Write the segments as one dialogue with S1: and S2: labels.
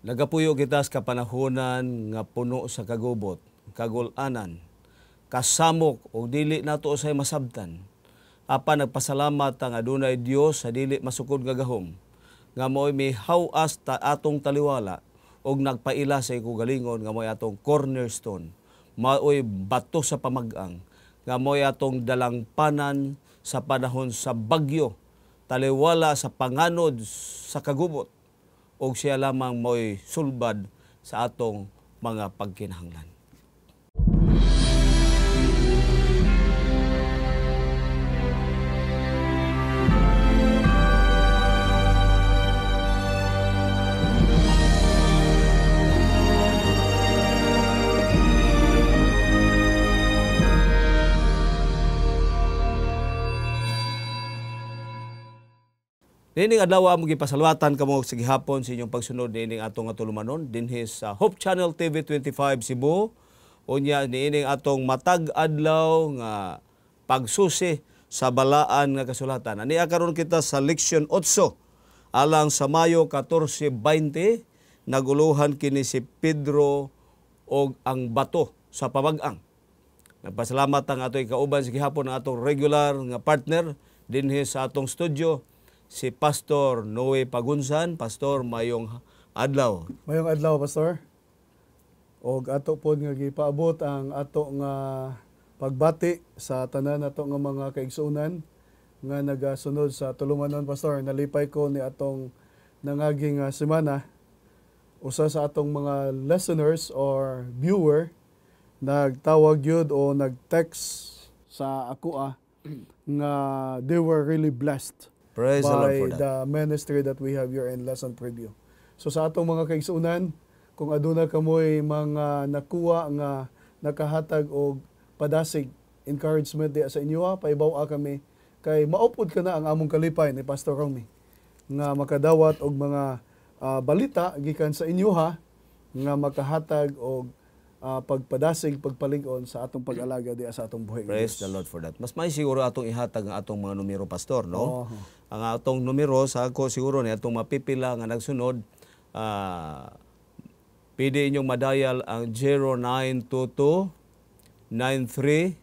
S1: Nagapuyo kita sa kapanahonan nga puno sa kagubot, kagulanan, kasamok o dili nato usay masabtan. Apan nagpasalamat ang adunay Dios sa dili masukod nga gahom, nga mo'y may hawas ta atong taliwala og nagpaila sa ikugalingon nga mo'y atong cornerstone, mo'y bato sa pamag-ang, nga mo'y atong dalangpanan sa panahon sa bagyo, taliwala sa panganod sa kagubot, og siya lamang mo'y sulbad sa atong mga pagkinahanglan. Dining adlaw mo gipasalwatan kamo sa gihapon sa inyong pagsunod dining atong atulumanon dinhi sa Hope Channel TV 25 Cebu. Unya niining atong matag adlaw nga pagsusi sa balaan nga kasulatan. Ani karon kita sa leksyon 8 alang sa Mayo 14:20 naguluhan kini si Pedro og ang bato sa pamag-ang. Nagpasalamat ang ato ikauban sa gihapon ang atong regular nga partner dinhi sa atong studio, si Pastor Noe Pagunsan. Pastor, mayong adlaw.
S2: Mayong adlaw, Pastor. Og ato po nga gipaabot ang ato nga pagbati sa tanan ato nga mga kaigsuonan nga nagasunod sa tulumanon, Pastor. Nalipay ko ni atong nangaging semana. Usa sa atong mga listeners or viewer nagtawag yun o nag-text sa ako nga they were really blessed.
S1: Praise the Lord
S2: by
S1: for that.
S2: the ministry that we have here in Lesson Preview. So sa atong mga kaigsuonan, kung aduna kamoy mga nakuha nga nakahatag og padasig encouragement diya sa inyo, paibaw kami kay maupod ka na ang among kalipay ni Pastor Romy nga makadawat og mga balita gikan sa inyo nga makahatag og pagpadasig, pagpalig-on sa atong pag-alaga diya sa atong buhay.
S1: Praise the Lord for that. Mas may siguro atong ihatag ang atong mga numero, Pastor, no? Ang atong numero sa ako siguro ni atong mapipila nga nagsunod, pwede inyong madial ang 0922 93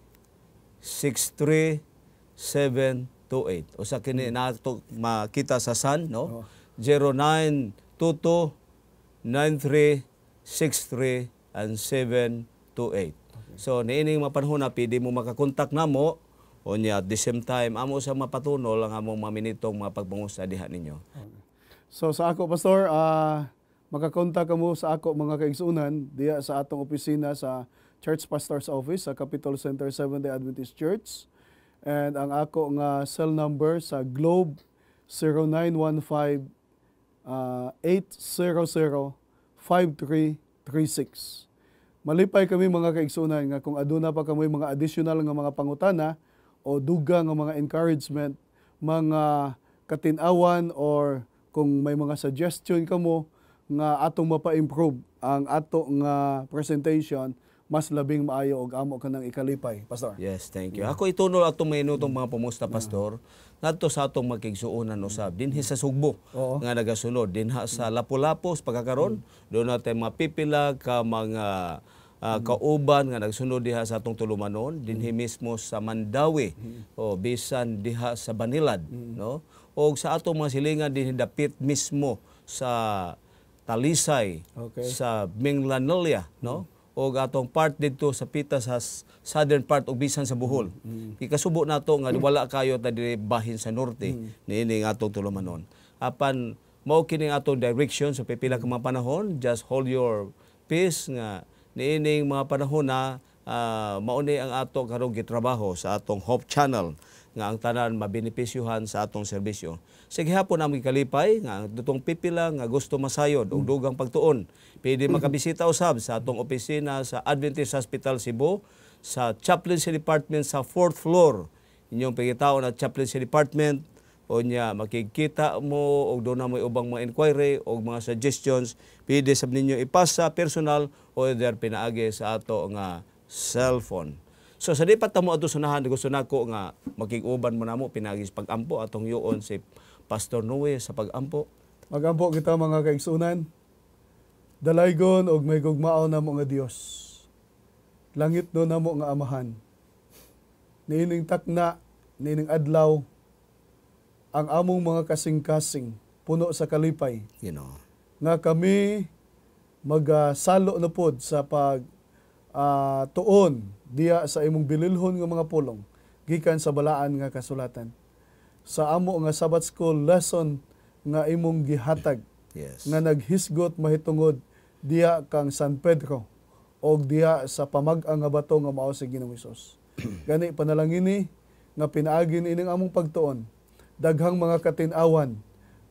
S1: 63 728. O sa kini nato makita sa Sun, no? 0922 93 63 and 728. So niining mapanahon na pwede mo makakontak namo unya at the same time amo sa mapatunol ang among mga minitong mga pagbangusta diha ninyo.
S2: So sa ako, Pastor, makakontak mo sa ako mga kaigsuonan diya sa atong opisina sa Church Pastor's Office sa Capitol Center Seventh-day Adventist Church. And ang ako nga cell number sa Globe 0915 800 5336. Malipay kami mga kaigsuonan nga kung aduna pa kamoy mga additional nga mga pangutana o dugang nga mga encouragement, mga katin-awan or kung may mga suggestion kamo nga atong mapa-improve ang ato nga presentation, mas labing maayo og amo kanang ikalipay, Pastor.
S1: Yes, thank you. Ako itunol atong minutong mga pumusta, Pastor. Ngadto sa atong magkigsuonan usab dinhi sa Sugbo nga nagasunod dinha sa Lapu-Lapu pagkakaron. Doon natin mapipila ka mga kauban nga nagsunod diha sa atong tulumanon dinhi mismo sa Mandawi o bisan diha sa Banilad, no? O sa atong mga silingan dinhi dapit mismo sa Talisay, sa Minglanilla, no? O atong part dito sa pita sa southern part o bisan sa Bohol. Ikasubo nato nga wala kayo ta diri bahin sa norte niini nga atong tulumanon. Apan mao kini atong direction sa pipila ka mga panahon, just hold your peace nga niining mga panahon na mauni ang ato karong gitrabaho sa atong Hope Channel nga ang tanan mabenepisyuhan sa atong serbisyo. Sige hapon ang kalipay nga dutong pipila nga gusto masayod og dugang pagtuon. Pwede makabisita usab sa atong opisina sa Adventist Hospital Cebu sa Chaplaincy Department sa 4th floor. Inyong pagitaon at Chaplaincy Department o niya makikita mo og doon na mo ubang mga inquiry o mga suggestions, pwede sab ninyo ipasa personal o either pinaagi sa ato nga cellphone. So sa di pa tamo ato sunahan, gusto nako nga makig-uban mo namo pinagi sa pag-ampo atong yuon si Pastor Noe sa pag-ampo.
S2: Mag-ampo kita mga kaigsuonan. Dalaygon og may gugmao namo nga Dios. Langit no namo nga amahan. Niining takna, niining adlaw, ang among mga kasing-kasing puno sa kalipay. Nga kami magsalo na pod sa pag tuon diya sa imong bililhon nga mga pulong gikan sa balaan nga kasulatan. Sa amo nga Sabbath School lesson nga imong gihatag nga naghisgot mahitungod diya kang San Pedro o diya sa pamag-ang nga bato nga mao si Ginoong Hesus. Gani panalangini nga pinaagin ining among pagtuon, daghang mga katin-awan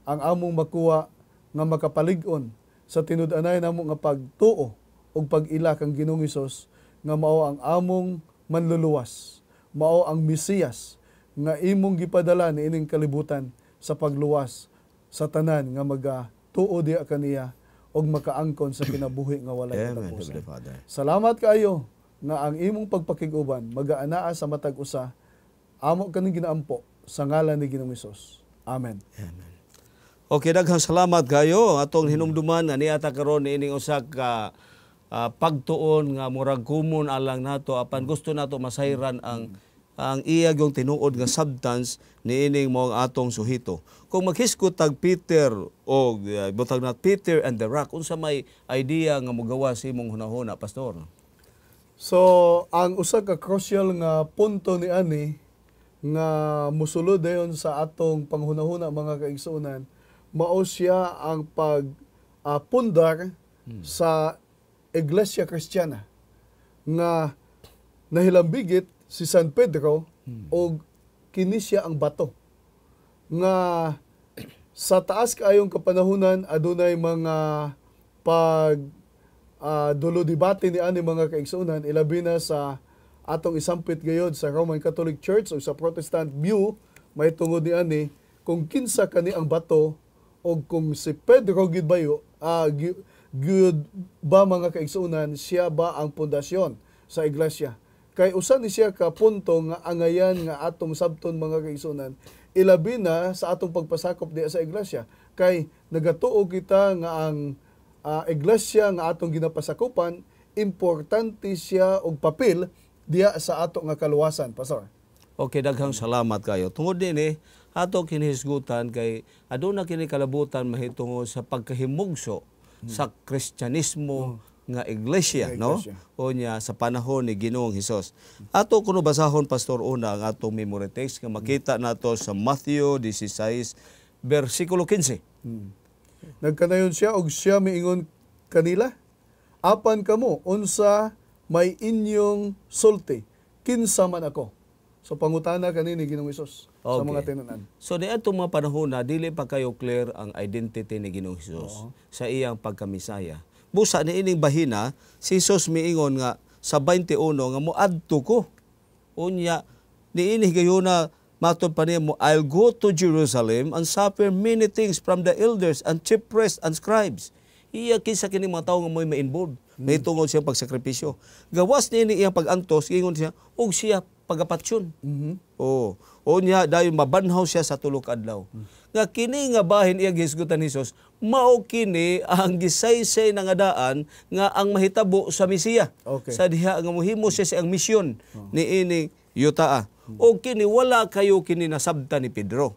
S2: ang among makuha nga makapalig-on sa tinud-anay namo nga pagtuo o pag-ila kang Ginoong Hesus nga mao ang among manluluwas, mao ang Mesiyas nga imong gipadala ni ining kalibutan sa pagluwas sa tanan nga magatuo diya kaniya og makaangkon sa kinabuhi nga walay katapusan. Salamat kaayo nga ang imong pagpakig-uban magaanaa sa matag usa. Amo kaning ginaampo sa ngalan ni Ginoong Hesus. Amen.
S1: Amen. Okay, daghang salamat kayo atong hinumduman nga niata karon ining usa ka pagtuon nga murag kumon alang nato apan gusto nato masayran ang iyag yung tinuod nga substance niining mo atong suhito. Kung maghiskot tag Peter o butag na Peter and the Rock, unsa may idea nga mogawa sa imong hunahuna, pastor?
S2: So, ang usa ka crucial nga punto ni ani nga musulod dayon sa atong panghunahuna mga kaigsuonan, mao siya ang pundar sa Iglesia Kristiyana nga nahilambigit si San Pedro o kini siya ang bato nga sa taas kaayong kapanahunan adunay mga dulo-debate ni ani mga kaigsuonan, ilabi na sa atong isampit gayod sa Roman Catholic Church o sa Protestant view, may tungod ni ani kung kinsa kani ang bato o kung si Pedro gid bayo gud ba mga kaigsuonan, siya ba ang pundasyon sa iglesia. Kay usa ni siya ka punto nga angayan nga atong sabton mga kaigsuonan, ilabi na sa atong pagpasakop diya sa iglesia. Kay nagatuo kita nga ang iglesia nga atong ginapasakupan, importante siya og papel diya sa ato nga kaluwasan, pastor.
S1: Okay, daghang salamat kayo. Tungod din ato kinihisgutan kay aduna kini kalabutan mahitungod sa pagkahimugso sa Kristyanismo nga iglesia, no? O niya sa panahon ni Ginoong Hesus. Ato kuno basahon, pastor, una ang atong memory text nga makita nato sa Matthew 16 versikulo 15.
S2: Nagkanayon siya og siya miingon kanila, apan kamo unsa may inyong sulti, kinsa man ako. So pangutana kanini Ginoong Hesus sa mga tinunan.
S1: So di atong mga panahon na dili pa kayo clear ang identity ni Ginoong Hesus sa iyang pagkamisaya. Busa ni ining bahina, si Jesus miingon nga sa 21 nga moadto ko. Unya niini gayuna matud pa niya mo, I'll go to Jerusalem and suffer many things from the elders and chief priests and scribes. Iya kinsa kini mga tawo nga mo'y ma-involve. May tungod siyang pagsakripisyo. Gawas niini iyang pag-antos, ingon siya og siya pagapatsyon. O niya dayon mabanhaw siya sa tulo ka adlaw. Nga kini nga bahin iyang hisgutan ni Hesus, mao kini ang gisaysay na nga daan nga ang mahitabo sa Mesiya. Sa diha nga mohimo siya sa ang misyon niini yutaa. O kini wala kayo kini nasabta ni Pedro.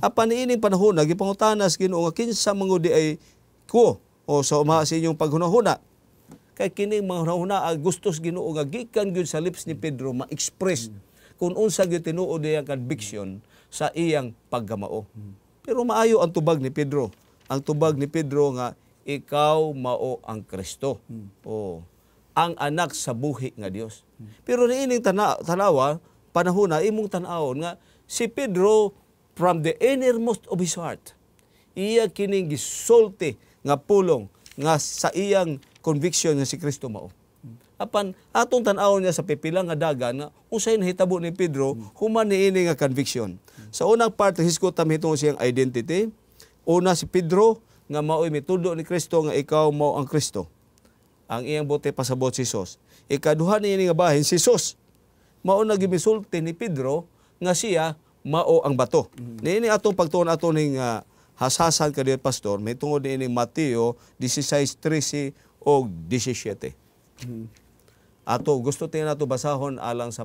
S1: Apan niining panahon gipangutanas Ginoo nga kinsa mangudi ay ko o sa uma sa inyong paghunahuna. Kay kini mga hunahuna gustos Ginoo nga gikan gyud sa lips ni Pedro ma-express kung unsa gyud tinuod iyang conviction sa iyang paggamao. Pero maayo ang tubag ni Pedro. Ang tubag ni Pedro nga ikaw mao ang Kristo. Ang anak sa buhi nga Dios. Pero niining tanawa panahon na imong tan-awon nga si Pedro from the innermost of his heart iya kining gisulti nga pulong nga sa iyang conviction nga si Kristo mao. Apan atong tan-awon niya sa pipilang nga dagan nga usay nahitabo ni Pedro human niini nga conviction. Sa unang part hisgutan hitungod siyang identity. Una si Pedro nga mao'y mitudo ni Kristo nga ikaw mao ang Kristo. Ang iyang bote pasabot si Jesus. Ikaduha niini nga bahin si Jesus. Mao na gimisulti ni Pedro nga siya mao ang bato. Niini atong pagtuon ato ning hasasan ka diyo, pastor, may tungod ini Mateo 16:13 o 17. Ato gusto tingnan nato basahon alang sa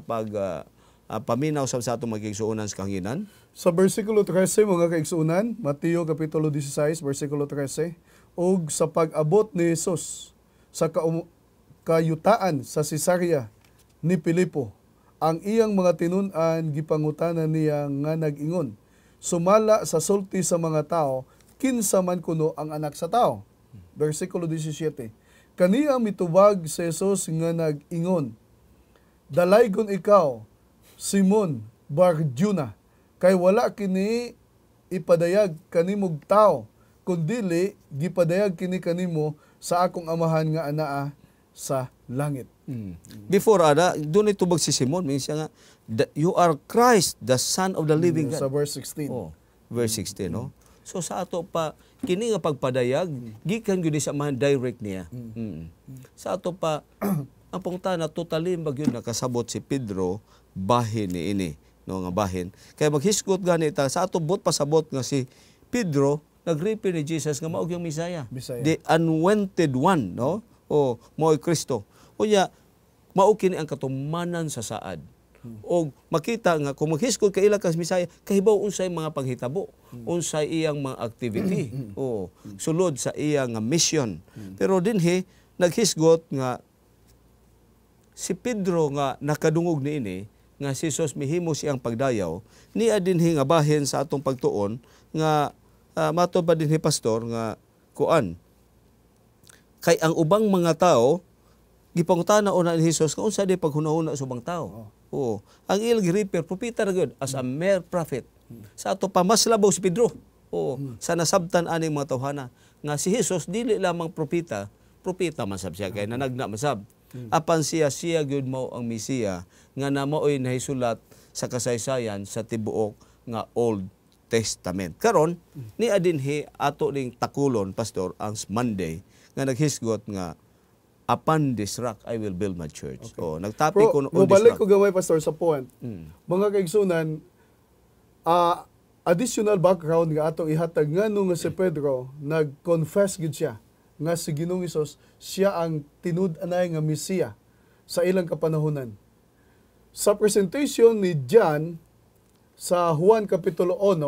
S1: paminaw sa atong magigsuonan sa kahanginan.
S2: Sa versikulo 13 mga kaigsuonan, Mateo kapitulo 16 versikulo 13, ug sa pag-abot ni Jesus sa kayutaan sa Cesarea ni Filipo, ang iyang mga tinun-an gipangutanan niya nga nag-ingon, sumala sa sulti sa mga tao, kinsa man kuno ang anak sa tao. Versikulo 17. Kaniya mitubag si Jesus nga nag-ingon, dalaygon ikaw, Simon Bar-Jona, kay wala kini ipadayag kanimog tao, kundili gipadayag kini kanimo sa akong amahan nga anaa sa langit.
S1: Before doon itubag si Simon, minsan nga, you are Christ, the Son of the living God.
S2: Sa verse 16.
S1: Oh, verse 16, no? So sa ato pa, kini nga pagpadayag, gikan gyud sa amahan direct niya. Sa ato pa, ang pungtana, totally bagyod nakasabot si Pedro, bahin ni ini, no, nga bahin. Kaya maghisgot gani ta, sa ato bot pasabot nga si Pedro, nag-refer ni Jesus nga maog yung Misaya. The anointed one, no? O mo'y Kristo. Unya, maukini ang katumanan sa saad. O makita nga, kung maghiskod ka ila kas Misaya, kahibaw unsay mga paghitabo, unsay iyang mga activity, o sulod sa iyang mission. Pero dinhi, naghisgot nga, si Pedro nga nakadungog ni ini, nga si Jesus mihimo siyang pagdayaw, niya dinhi nga bahin sa atong pagtuon, nga mato pa dinhi pastor, nga kuan, kay ang ubang mga tao gipangutana una ni Jesus kung unsa di paghunahuna sa ubang tao. Oo. Ang ilang refer propeta ra gyud as a mere prophet. Sa ato pa mas labaw si Pedro. Oo. Sa nasabtan aning mga tawhana nga si Jesus dili lamang propeta man sab siya kay nanagna masab. Apan siya gyud mao ang Mesiya nga namoy nahisulat sa kasaysayan sa tibuok nga Old Testament. Karon ni adinhi ato ning takulon pastor ang Monday nga naghisgot nga upon this rock I will build my church. Okay. Oh, nagtapi ko on this rock.
S2: Mubalik ko gaway pastor sa point. Mga kaigsunan, additional background nga atong ihatag ngano nga si Pedro nag-confess gid siya nga si Ginoong Hesus siya ang tinud-anay nga Mesiya sa ilang kapanahunan. Sa presentation ni John sa Juan kapitulo 1,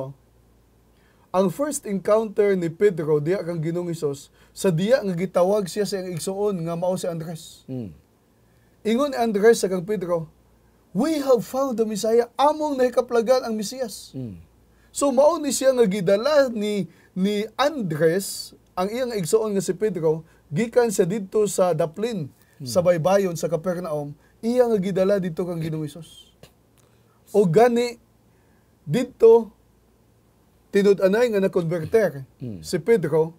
S2: ang first encounter ni Pedro diya kang Ginoong Hesus sa diya nga gitawag siya sa iyang igsuon nga mao si Andres. Ingon ni Andres sa kang Pedro, we have found the Messiah, among nahikaplagan ang Mesiyas. So mao ni siya nga gidala ni Andres ang iyang igsuon nga si Pedro gikan sa didto sa daplin sa baybayon sa Capernaum, iya nga gidala didto kang Ginoong Hesus. O gani didto tinud-anay nga na-converter si Pedro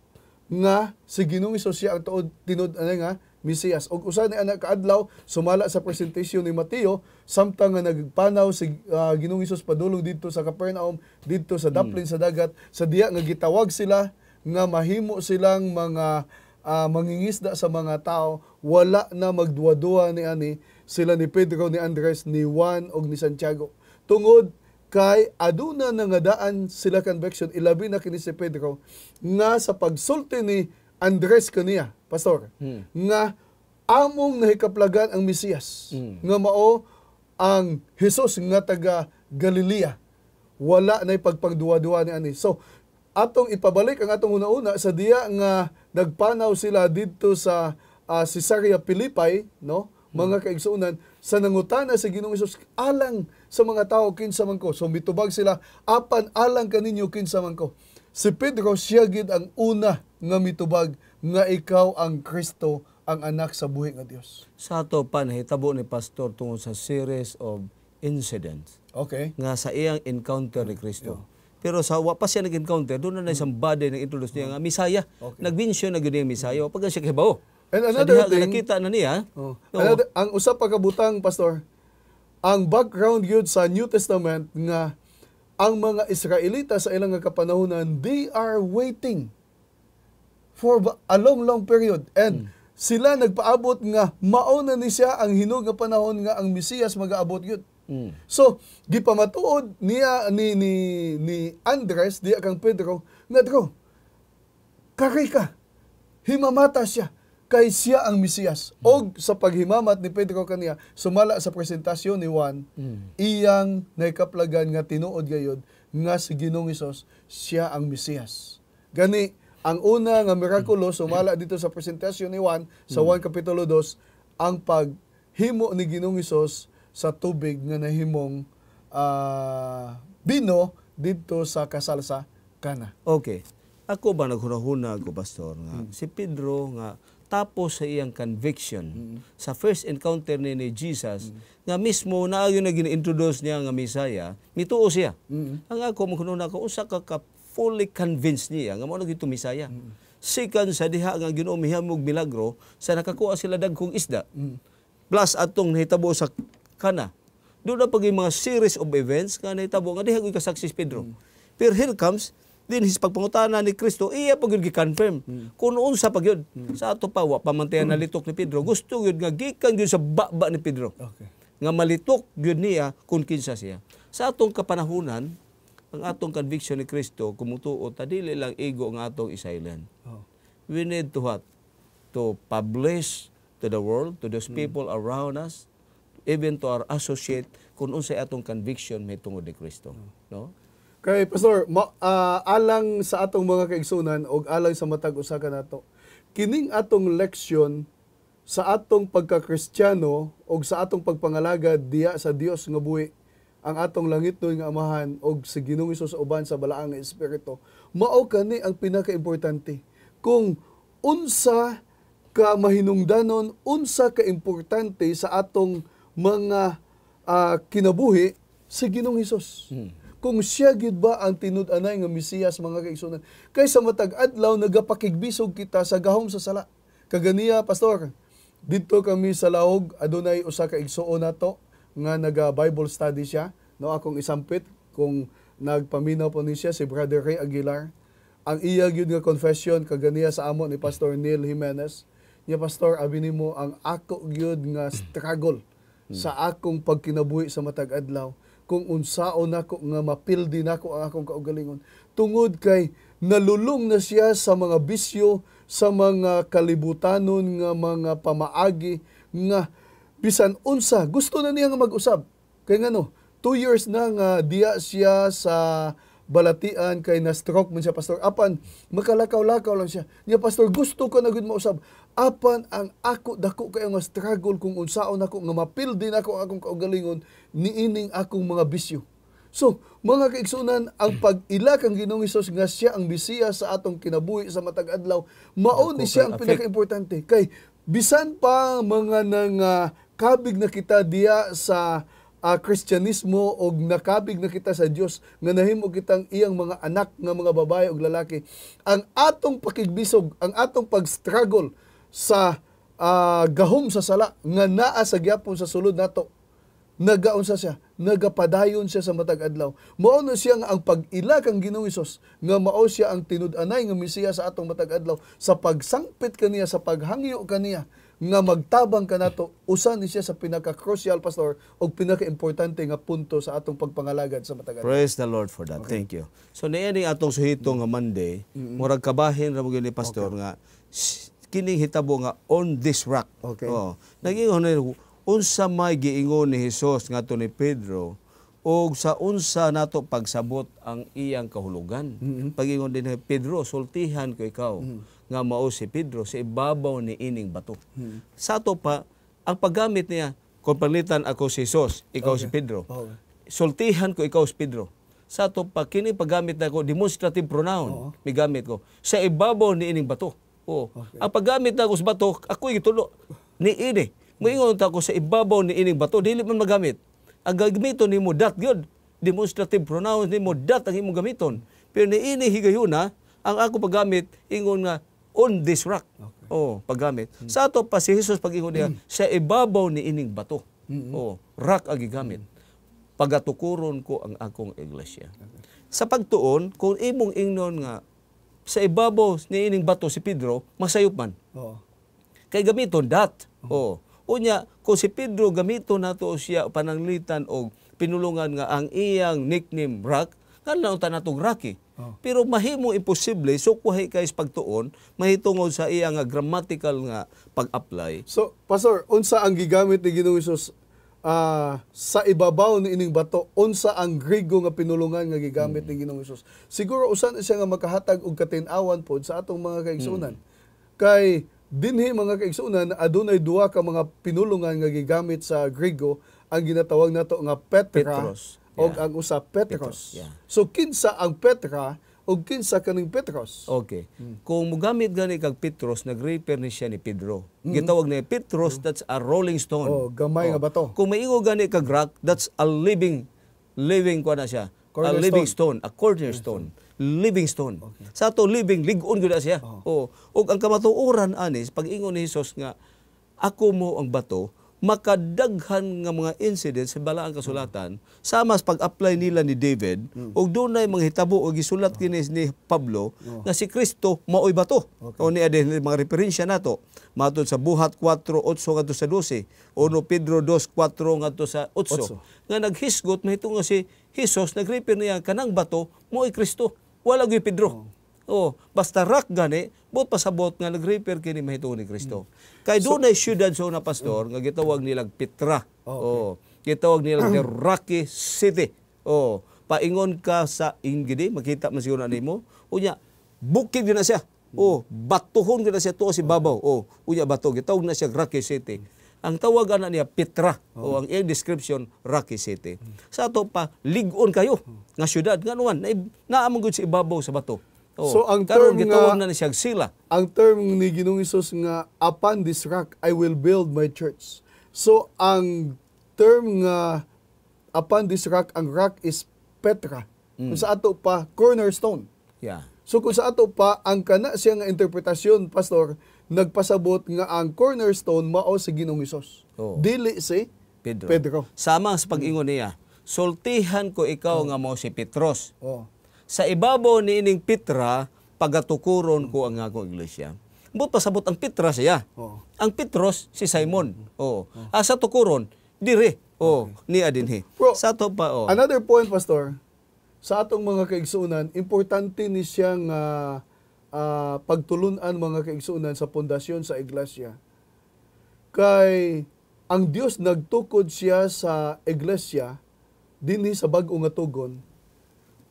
S2: nga si Ginoong Hesus siya ang tuod tinud-anay nga Mesiyas. Og usa ni anak kaadlaw sumala sa presentasyon ni Mateo samtang nga nagpanaw si Ginoong Hesus padulong didto sa Capernaum, didto sa daplin sa dagat, sa diya nga gitawag sila nga mahimo silang mga mangingisda sa mga tao, wala na magduwa-duwa ni ani sila ni Pedro, ni Andres, ni Juan og ni Santiago. Tungod kay aduna na nga daan sila conviction, ilabi na kini si Pedro nga sa pagsulti ni Andres kaniya, pastor, nga among nahikaplagan ang Mesiyas, nga mao ang Hesus nga taga Galilea. Wala na ipagpagduwa-duwa ni ani. So atong ipabalik ang atong una-una sa diya nga nagpanaw sila didto sa Cesarea Philippi, no? Mga kaigsuonan, sa nangutana sa Ginoong Hesus alang sa mga tao kinsa man ko. So mitubag sila, apan alang kaninyo kinsa man ko. Si Pedro siya gid ang una nga mitubag nga ikaw ang Kristo, ang anak sa buhi nga Dios.
S1: Sa ato pa nahitabo ni pastor tungod sa series of incidents.
S2: Okay.
S1: Nga sa iyang encounter ni Kristo. Pero sa wa pa siya nag-encounter, doon na isang body na introduce niya nga Misaya. Nag-mention na gud yung Misaya. Pag siya kibaw.
S2: And another thing,
S1: nakita na niya.
S2: Ang usa pa kabutang pastor, ang background yun sa New Testament nga ang mga Israelita sa ilang nga kapanahunan, they are waiting for a long period. And sila nagpaabot nga mauna ni siya ang hinog nga panahon nga ang Mesiyas magaabot yun. So, gipamatuod niya ni Andres, diya kang Pedro, nga dro, kari ka, himamata siya, kay siya ang Mesiyas. Og sa paghimamat ni Pedro kaniya, sumala sa presentasyon ni Juan, iyang naikaplagan nga tinuod gayod, nga si Ginoong Hesus, siya ang Mesiyas. Gani, ang una nga mirakulo, sumala dito sa presentasyon ni Juan, sa Juan Kapitulo 2, ang paghimo ni Ginoong Hesus sa tubig nga nahimong bino dito sa kasal sa Kana.
S1: Okay. Ako ba naghunahuna ko, Pastor, nga si Pedro nga tapos sa iyang conviction sa first encounter ni Jesus nga mismo na yung nag-introduce niya nga Messiah, mituo siya. Ang ako maghunahuna ko, usa ka fully convinced niya nga mao na gito Messiah. Second, sa diha nga Ginoo mihamog milagro sa nakakuha sila dagkong isda. Plus atong nahitabo sa Kana. Doon na pag mga series of events nga nahitabo nga diha ko'y kasaksi si Pedro. Pero here comes din his pagpangutana ni Kristo, iya pag yun gi-confirm. Kung unsa pag yun, sa ato pa, wa pamantayan na litok ni Pedro, gusto yun nga gikan yun sa baba ni Pedro.
S2: Okay.
S1: Nga malitok yun niya kung kinsa siya. Sa atong kapanahunan, ang atong conviction ni Kristo, kumutuot, dili lang ego ang atong isailan. We need to what? To publish to the world, to those people around us, even to our associate, kung unsay atong conviction may tungod ni Kristo. No?
S2: Kay Pastor, alang sa atong mga kaigsunan o alang sa matag usa ka nato, kining atong leksyon sa atong pagka-Kristiyano o sa atong pagpangalagad diya sa Dios nga buhi, ang atong langitnon nga amahan o si Ginoong Hesus uban sa balaang nga espiritu, mao kani ang pinaka-importante. Kung unsa ka mahinungdanon, unsa ka importante sa atong mga kinabuhi si Ginoong Hesus. Kung siya gid ba ang tinud-anay nga Mesiyas, mga kaigsunan, kaysa matag adlaw nagapakigbisog kita sa gahom sa sala. Kaganiya, Pastor, dito kami sa Lahog, adunay usa ka igsuon nato nga naga-Bible study siya. No, akong isampit kung nagpaminaw po ni siya si Brother Ray Aguilar. Ang iya gyud nga confession kaganiya sa amon ni Pastor Neil Jimenez. Nya Pastor, abi nimo ang ako gyud nga struggle sa akong pagkinabuhi sa matag adlaw, kung unsaon nako nga mapildi nako ang akong kaugalingon, tungod kay nalulong na siya sa mga bisyo, sa mga kalibutanon nga mga pamaagi nga bisan unsa gusto na niya nga mag-usab. Kay ngano, 2 years na nga diya siya sa balatian kay na-stroke man siya, Pastor. Apan makalakaw-lakaw lang siya. Niya, Pastor, gusto ko na gud mausab. Apan ang ako dako kay nga struggle kung unsaon nako nga mapildi nako ang akong kaugalingon niining akong mga bisyo. So, mga kaigsunan, ang pag-ila kang Ginoong Hesus nga siya ang Mesiyas sa atong kinabuhi sa matag adlaw, mao ni siya ang pinaka-importante. Kay bisan pa mga nang kabig na kita diya sa Kristyanismo o nakabig na kita sa Dios nga nahimo kitang iyang mga anak nga mga babae o lalaki, ang atong pakigbisog, ang atong pag-struggle sa gahom sa sala nga naa sa gyapon sa sulod nato, nagaunsa siya, nagapadayon siya sa matag adlaw. Mao na siya nga ang pag-ila kang Ginoong Hesus nga mao siya ang tinud-anay nga Mesiyas sa atong matag adlaw, sa pagsangpit kaniya, sa paghangyo kaniya nga magtabang kanato, usa ni siya sa pinaka-crucial, Pastor, o pinaka-importante nga punto sa atong pagpangalagad sa matag adlaw.
S1: Praise the Lord for that. Okay. Thank you. So niini atong suhito nga Monday, murag kabahin ra mo gyud ni Pastor nga kining hitabo nga on this rock.
S2: Okay.
S1: Oh, nag-ingon unsa may giingon ni Hesus ngadto ni Pedro o sa unsa nato pagsabot ang iyang kahulugan. Pag-ingon din ni Pedro, sultihan ko ikaw nga mao si Pedro sa ibabaw ni ining bato. Sa ato pa ang paggamit niya, kung palitan ako si Hesus, ikaw si Pedro. Sultihan ko ikaw si Pedro. Sa ato pa kini paggamit nako demonstrative pronoun, migamit ko sa ibabaw ni ining bato. Ang paggamit nako sa bato, ako gitulo ni ini. Moingon ta ko sa ibabaw ni ining bato, dili man magamit. Ang gagamiton nimo that gyud, demonstrative pronouns nimo that ang imong gamiton. Pero niini higayuna ang ako paggamit ingon nga on this rock. Paggamit. Sa ato pa si Hesus pag-ingon niya sa ibabaw ni ining bato. Rock ang gigamit. Pagatukuron ko ang akong iglesia. Sa pagtuon, kung imong ingnon nga sa ibabaw ni ining bato si Pedro, masayop man. Kay gamiton that. Unya, kung si Pedro gamito nato siya pananglitan o pinulungan nga ang iyang nickname Rock, kanang ta natong Rocky. Pero mahimo imposible so kuhay kay pagtuon mahitungod sa iya nga grammatical nga pag-apply.
S2: So, Pastor, unsa ang gigamit ni Ginoong Hesus sa ibabaw ni ining bato? Unsa ang Griego nga pinulungan nga gigamit ni Ginoong Hesus? Siguro usan siya nga makahatag og katin-awan pod sa atong mga kaigsunan. Kay dinhi mga kaigsunan adunay duha ka mga pinulungan nga gigamit sa Griego, ang ginatawag nato nga Petra
S1: Petros.
S2: og ang usa Petros.
S1: Yeah.
S2: So kinsa ang Petra ug kinsa kaning Petros?
S1: Okay. Kung mugamit gani kag Petros, nag-refer ni siya ni Pedro. Gitawag ni Petros, that's a rolling stone.
S2: Oh, gamay nga bato.
S1: Kung maingo gani kag rock, that's a living kuha na siya. A living stone, a cornerstone. Living stone. Okay. Sa ato living, ligon gyud na siya. Oh. Og ang kamatuoran anis pag ingon ni Hesus nga ako mo ang bato, makadaghan nga mga incidents sa balaang kasulatan sama sa pag-apply nila ni David og dunay mga hitabo og gisulat kini ni Pablo nga si Kristo maoy bato. O ni adin mga referensya nato matud sa Buhat 4:8 ngadto sa 12, 1 Pedro 2:4 ngadto sa 8 nga naghisgot mahitungod nga si Hesus nagrefer niya kanang bato maoy Kristo, wala gyud Pedro. Basta rock gani, bot pasabot nga nag-refer kini mahitungod ni Kristo. Kay dunay syudad sa una pastor nga gitawag nilang Petra. Gitawag nilang the Rocky City. Paingon ka sa Ingidi, makita man siguro nimo. Unya, bukid gyud na siya. Batuhon gyud na siya tuo si babaw. Unya bato gitawag na siya Rocky City. Ang tawag ana niya Petra ang iyang description Rocky City. Sa ato pa ligon kayo nga syudad nganuan naamong gud si ibabaw sa bato.
S2: So ang
S1: karon
S2: term
S1: gitawag
S2: nga
S1: na ni siya sila.
S2: ang term ni Ginoong Hesus nga upon this rock I will build my church. So ang term nga upon this rock, ang rock is Petra. Kung sa ato pa cornerstone.
S1: Yeah.
S2: So kung sa ato pa ang kana siya nga interpretasyon pastor nagpasabot nga ang cornerstone mao si Ginoong Hesus. Dili si Pedro.
S1: Sama sa pag-ingon niya, sultihan ko ikaw nga mao si Petros. Sa ibabaw ni ining Petra, pagatukuron ko ang akong iglesia. But pasabot ang Petra siya. Ang Petros si Simon. Sa tukuron, dire. Ni adinhi. Sa to pa.
S2: Another point, Pastor, sa atong mga kaigsuunan, importante ni siyang pagtulunan mga kaigsuunan sa pundasyon sa iglesia. Kay ang Dios nagtukod siya sa iglesia dinhi sa bag-o nga tugon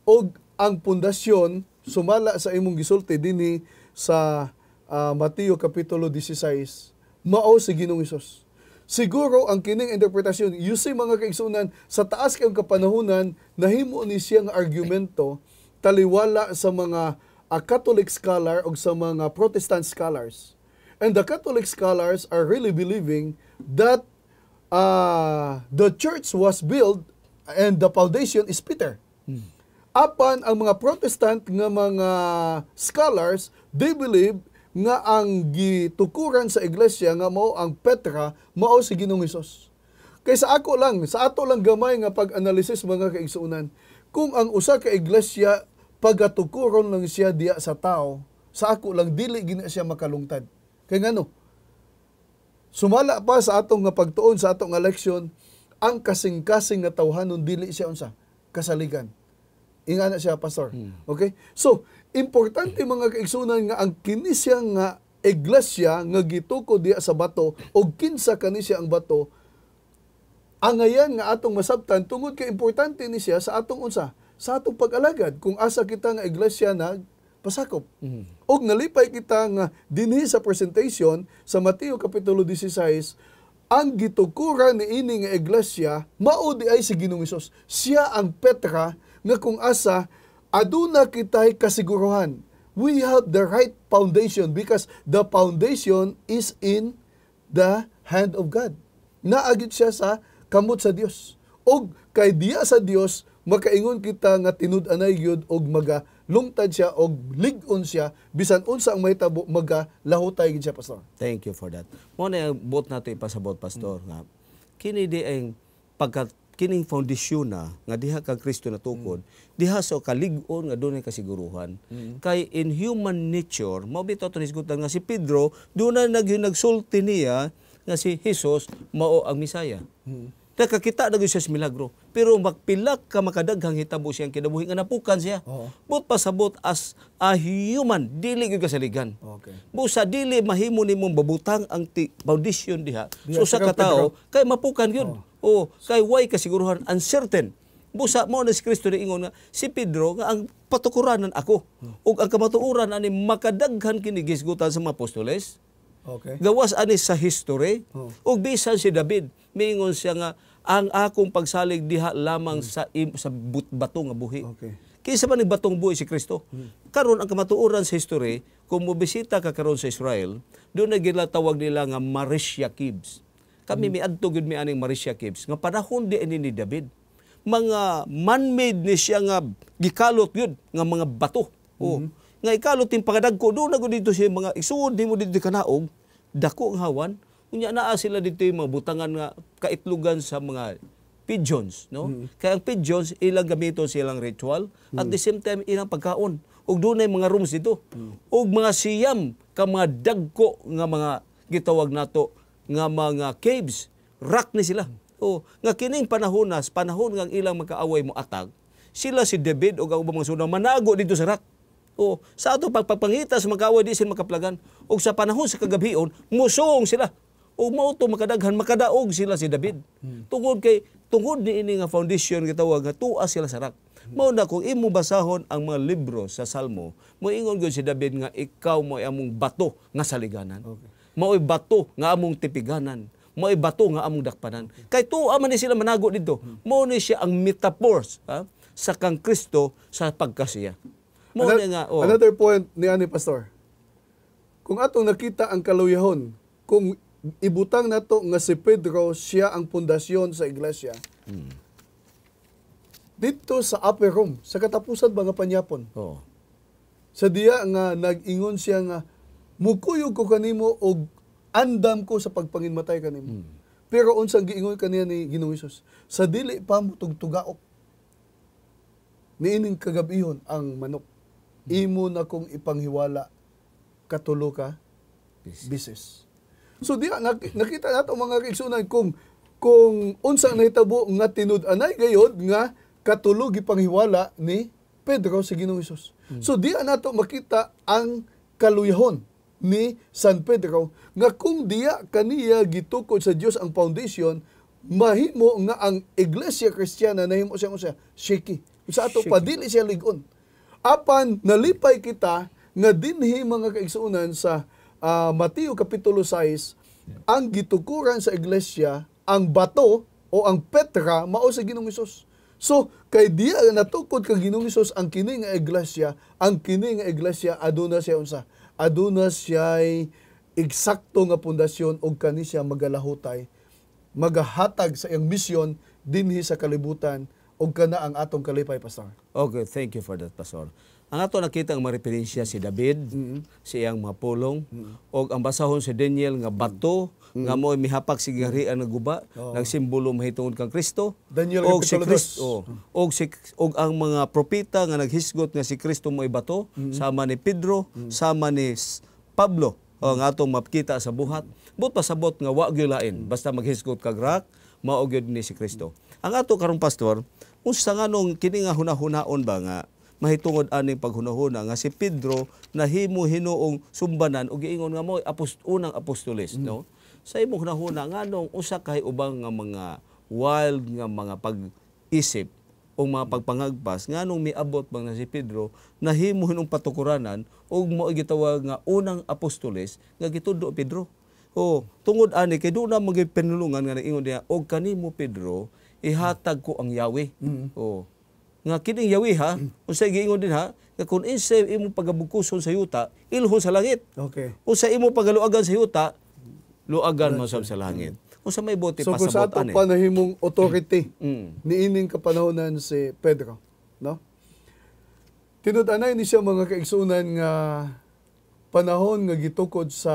S2: og ang pundasyon sumala sa imong gisulti dinhi sa Mateo kapitulo 16 mao si Ginoong Hesus. Siguro ang kining interpretasyon you see mga kaigsunan sa taas kayong kapanahunan nahimo ni siya nga argumento taliwala sa mga Catholic scholar o sa mga Protestant scholars. And the Catholic scholars are really believing that the church was built and the foundation is Peter. Apan ang mga Protestant nga mga scholars, they believe nga ang gitukuran sa iglesia nga mao ang Petra, mao si Ginoong Hesus. Kay sa ato lang gamay nga pag-analysis mga kaigsuunan, kung ang usa ka iglesia pagatukuron lang siya diya sa tao, sa ako lang dili gina siya makalungtad. Kay ngano? Sumala pa sa atong nga pagtuon sa atong eleksyon, ang kasing-kasing nga tawhanon dili siya unsa kasaligan. Ingana siya, Pastor. Okay? So, importante mga kaigsunan nga ang kini siya nga iglesia nga gituko diya sa bato o kinsa kani siya ang bato, angayan nga atong masabtan tungod kay importante ni siya sa atong unsa? Sa atong pag-alagad. Kung asa kita nga iglesia na pasakop. Og nalipay kita nga dinhi sa presentation sa Mateo kapitulo 16, ang gitukuran ni ini nga iglesia mao di ay si Ginoong Hesus. Siya ang Petra nga kung asa aduna kitay kasiguruhan. We have the right foundation because the foundation is in the hand of God. Naagit siya sa kamot sa Dios. Og kay diya sa Dios makaingon kita nga tinud-anay gyud og magalungtad siya og lig-on siya bisan unsa ang mahitabo magalahutay gid siya, Pastor.
S1: Thank you for that. Mo na bot nato ipasabot, Pastor, nga kini di ang kining foundation na nga diha kag Kristo natukod, diha sa kalig-on nga dunay kasiguruhan. Kay in human nature, mao bitaw to nisgutan nga si Pedro dunay nagsulti niya nga si Hesus mao ang Misaya. Nakakita na gyud siya sa milagro. Pero magpilak ka makadaghang hitabo siyang kinabuhi nga napukan siya. But pasabot as a human, dili gyud kasaligan.
S2: Okay.
S1: Busa dili mahimo nimong babutang ang foundation diha. So sa
S2: Pedro.
S1: katao kay mapukan gyud. Kay way kasiguruhan uncertain. Busa mo na si Kristo ni ingon nga si Pedro nga ang patukuranan ako ug ang kamatuoran ani makadaghan kini gisgutan sa mga apostoles.
S2: Okay.
S1: Gawas ani sa history ug bisan si David miingon siya nga ang akong pagsalig diha lamang sa bato nga buhi.
S2: Okay.
S1: Kaysa man batong buhi si Kristo. Karon ang kamatuoran sa history, kung mobisita ka karon sa Israel, doon na ginatawag nila nga Marisha Caves. Kami miadto gud mi aning Marisha Caves nga panahon di ni David. Mga man-made ni siya nga gikalot yun nga mga bato. Nga ikalot yung pagadagko doon na gud dito siya mga isuod mo dito kanaog dako ang hawan. Unya naa sila dito yung mga butangan nga kaitlugan sa mga pigeons, no? Kaya ang pigeons ilang gamiton silang ritual at the same time ilang pagkaon. Ug dunay mga rooms dito. Ug mga siyam ka mga dagko nga mga gitawag nato nga mga caves, rock ni sila. Nga kining panahon nga ilang magkaaway mo atag, sila si David ug ang ubang mga sundalo manago dito sa rock. Sa ato pagpapangita sa magkaaway di sila makaplagan. Ug sa panahon sa kagabion, musong sila. O mao to makadaghan makadaog sila si David. Tungod ni ini nga foundation gitawag nga tuas sila sa rock. Mao na kung imo basahon ang mga libro sa Salmo, moingon gyud si David nga ikaw mo among bato nga saliganan. Mao'y bato nga among tipiganan. Mao'y bato nga among dakpanan. Kay tuwa man ni sila manago dito. Mao ni siya ang metaphors sa kang Kristo sa pagkasiya. Mao ni nga
S2: Another point ni ani pastor. Kung atong nakita ang kaluyahon, kung ibutang nato nga si Pedro siya ang pundasyon sa iglesia. Dito sa upper room, sa katapusan mga panyapon. Sa diya nga nag-ingon siya nga mukuyog ko kanimo og andam ko sa pagpanginmatay kanimo. Pero unsang giingon kaniya ni Ginoong Hesus, sa dili pa mo tugtugaok. Niining kagabihon ang manok. Imo na kong ipanghiwala katulo ka bisis. So diya nakita nato mga kaigsunan kung unsang nahitabo nga tinud-anay gayod nga katulog ipanghiwala ni Pedro sa Ginoong Hesus. So diya nato makita ang kaluyahon ni San Pedro nga kung diya kaniya gitukod sa Dios ang foundation, mahimo nga ang Iglesia Kristiyana nahimo siya shaky. Sa ato pa dili siya ligon. Apan nalipay kita nga dinhi mga kaigsunan sa Mateo Kapitulo 6, ang gitukuran sa iglesia, ang bato o ang Petra, mao sa Ginoong Hesus. So, kay diya natukod ka Ginoong Hesus ang kini nga iglesia, ang kini nga iglesia aduna siya unsa? Aduna siya eksakto nga pundasyon og kani siya magalahutay, magahatag sa iyang misyon dinhi sa kalibutan og kana ang atong kalipay, pastor.
S1: Okay, thank you for that, pastor. Ang ato nakita ang mga referensya si David, si iyang mga pulong, o ang basahon si Daniel nga bato, nga mo'y mihapak si garian nga guba, nagsimbolo mahitungod kang Kristo,
S2: Daniel
S1: o si
S2: Kapitulo 2.
S1: Kristo, o ang mga propeta nga naghisgot nga si Kristo mo'y bato, sama ni Pedro, sama ni Pablo, o nga atong mapkita sa buhat, but pasabot nga wa gyud lain, basta maghisgot kag rock, mao gyud ni si Kristo. Ang ato karong pastor, unsa nga nung kini nga hunahunaon ba nga mahitungod aning paghunahuna nga si Pedro nahimo hinuong sumbanan ug giingon nga mo unang apostoles, no? Sa imong hunahuna nganong usa kay ubang nga mga wild nga mga pag-isip o mga pagpangagpas nganong miabot bang na si Pedro nahimo hinung patukuranan ug mao gitawag nga unang apostoles nga gitudlo Pedro. Tungod ani kay doon na mga pinulungan nga ingon niya og kanimo Pedro ihatag ko ang Yahweh. Nga kining Yahweh ha, unsay giingon din ha, nga kung insay imo pagabukuson sa yuta, ilhon sa langit.
S2: Okay.
S1: Unsay imo pagaluagan sa yuta, luagan mo sa langit. Unsa may bote
S2: so,
S1: pasabot ani.
S2: So kung sa ato panahimong authority niining kapanahonan si Pedro, no? Tinud-anay ni siya mga kaigsunan nga panahon nga gitukod sa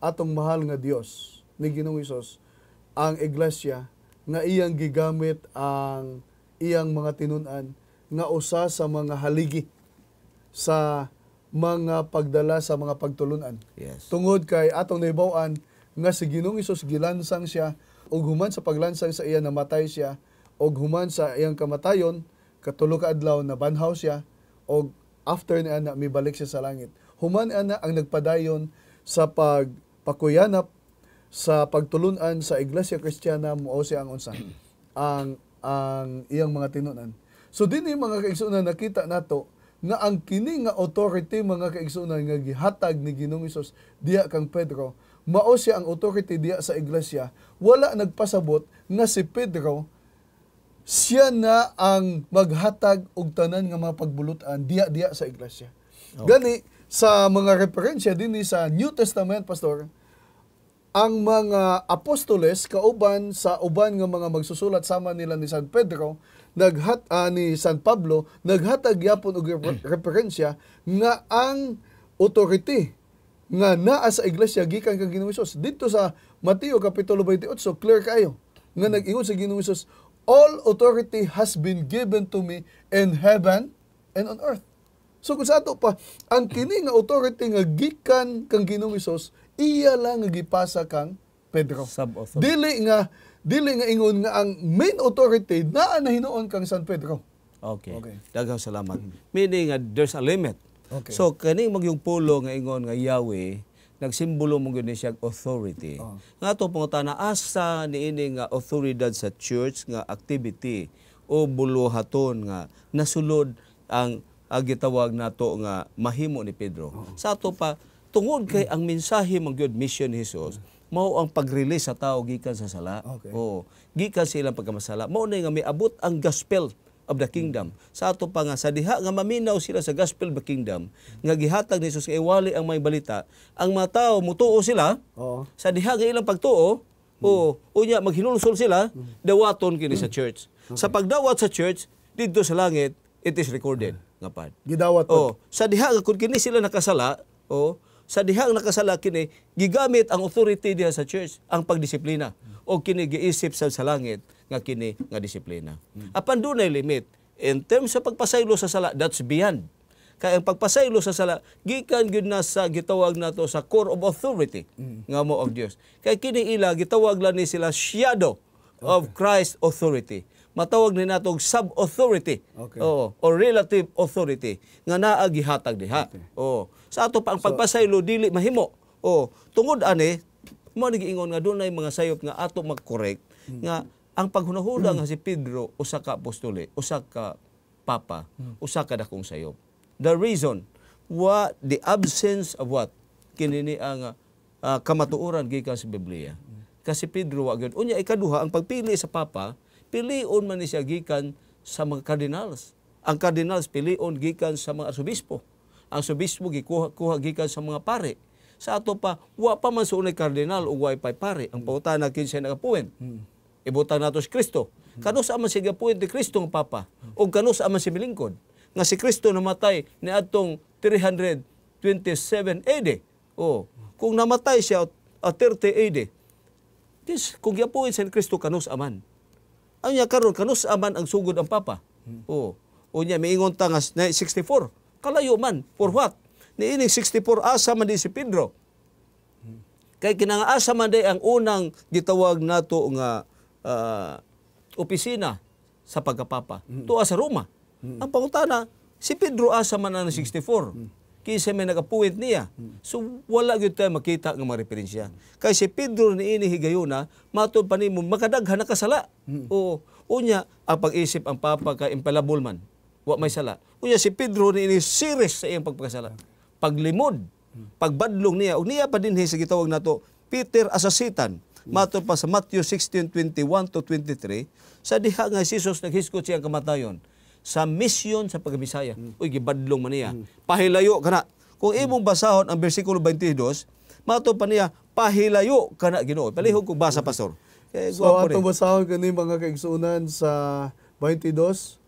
S2: atong mahal nga Dios ni Ginoong Hesus ang iglesia nga iyang gigamit ang iyang mga tinun-an nga usa sa mga haligi sa mga pagdala sa mga pagtulunan.
S1: Yes.
S2: Tungod kay atong nahibaw-an nga si Ginoong Hesus gilansang siya ug human sa paglansang sa iya namatay siya, ug human sa iyang kamatayon katulo ka adlaw na banhaw siya, ug after niya na mibalik siya sa langit. Human ana ang nagpadayon sa pagpakuyanap sa pagtulunan sa Iglesia Kristiyana mao siya ang unsa ang iyang mga tinunan. So dinhi mga kaigsunan nakita nato nga ang kini nga authority mga kaigsunan nga gihatag ni Ginoong Hesus diha kang Pedro, mao siya ang authority diha sa iglesia. Wala nagpasabot nga si Pedro siya na ang maghatag og tanan nga mga pagbulutan diha sa iglesia. Okay. Gani sa mga referensya dinhi sa New Testament, Pastor, ang mga apostoles kauban sa uban nga mga magsusulat sama nila ni San Pedro, ni San Pablo, naghatag yapon og referensya nga ang authority nga naa sa iglesia gikan kang Ginoong Hesus. Dito sa Mateo kapitulo 28, clear kayo nga nag-ingon sa Ginoong Hesus, all authority has been given to me in heaven and on earth. So kung sa ato pa, ang kini nga authority nga gikan kang Ginoong Hesus, iya lang nga gipasa kang Pedro. Dili nga ingon nga ang main authority naa na hinuon kang San Pedro.
S1: Okay. Daghang salamat. Meaning nga there's a limit. Okay. So kani magyong pulo nga ingon nga Yahweh, nagsimbolo mo gyud siya authority. Nga to pangutana asa niini nga authority sa church nga activity o buluhaton nga nasulod ang gitawag nato nga mahimo ni Pedro. Sa ato pa tungod kay ang mensahe man gyud mission ni Hesus mao ang pag-release sa tao gikan sa sala. Okay. Gikan sa ilang pagkamasala. Mao na nga miabot ang gospel of the kingdom. Sa ato pa nga sa diha nga maminaw sila sa gospel of the kingdom nga gihatag ni Hesus kay wali ang may balita, ang mga tao mutuo sila. Sa diha nga ilang pagtuo, unya maghinulsol sila, dawaton kini sa church. Sa pagdawat sa church didto sa langit, it is recorded nga pad.
S2: Gidawat pa.
S1: Sa diha nga kun kini sila nakasala, sa dihang nakasala kini gigamit ang authority diha sa church ang pagdisiplina o kini giisip sa langit nga kini nga disiplina. Apan dunay limit in terms sa pagpasaylo sa sala, that's beyond. Kaya ang pagpasaylo sa sala gikan gyud na sa gitawag nato sa core of authority nga mo og Dios. Kay kini ila gitawag lang ni sila shadow of Christ authority. Matawag ni natong sub-authority o relative authority nga naa gihatag diha. Sa ato pa ang pagpasaylo dili mahimo. Tungod ani mo giingon nga dunay mga sayop nga ato mag-correct nga ang paghunahuna nga si Pedro usa ka apostole, usa ka papa, usa ka dakong sayop. The reason the absence of what kinini ang kamatuoran gikan sa Biblia. Kasi Pedro wa gyud unya ikaduha ang pagpili sa papa, pilion man ni siya gikan sa mga cardinals. Ang cardinals pilion gikan sa mga arsobispo. Ang arsobispo gikuha gikan sa mga pare. Sa ato pa, wa pa man sunay cardinal o wa pa pare. Ang pautana kinsa nagapuwen. Ibutang nato si Kristo. Kanus man si gapuwen ti Kristo nga papa o kanus man si milingkod. Nga si Kristo namatay ni adtong 327 AD. Kung namatay siya 30 AD, kung gapuwen si Kristo kanus aman. Anya karon kanus aman ang sugod ang papa. Unya miingon ta nga 64. Kalayo man for what? Niining 64 asa man di si Pedro. Kay kinangaasa man day ang unang gitawag nato nga opisina sa pagkapapa. Tuwa sa Roma. Ang pangutana si Pedro asa man ang 64. Kinsa may nagapuwit niya. So wala gyud tayo makita nga mga referensya. Kay si Pedro niini higayuna matud pa nimo makadaghan na kasala. Unya ang pag-isip ang papa kay impalabol man. Wa may sala. Unya si Pedro niini serious sa iyang pagpakasala. Paglimod, pagbadlong niya, ug niya pa dinhi sa gitawag nato Peter as a Satan. Matud pa sa Matthew 16:21-23, sa diha nga si Jesus naghisgot siyang kamatayon sa mission sa pagkabisaya. Gibadlong man niya. Pahilayo kana. Kung imong basahon ang bersikulo 22, matud pa niya pahilayo kana Ginoo. Palihog kog basa pastor.
S2: So atong basahon kani mga kaigsunan sa 22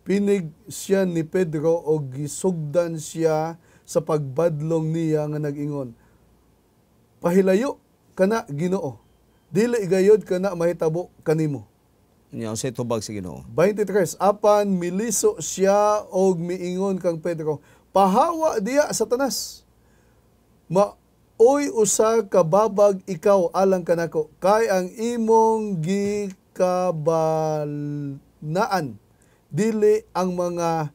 S2: pinig siya ni Pedro o gisugdan siya sa pagbadlong niya nga nag-ingon, pahilayo kana Ginoo, dili gayod kana mahitabo kanimo.
S1: Nya sa tubag sa Ginoo.
S2: 23, apan miliso siya og miingon kang Pedro, pahawa diya Satanas. Oy usa ka babag ikaw alang kanako kay ang imong gikabanaan dili ang mga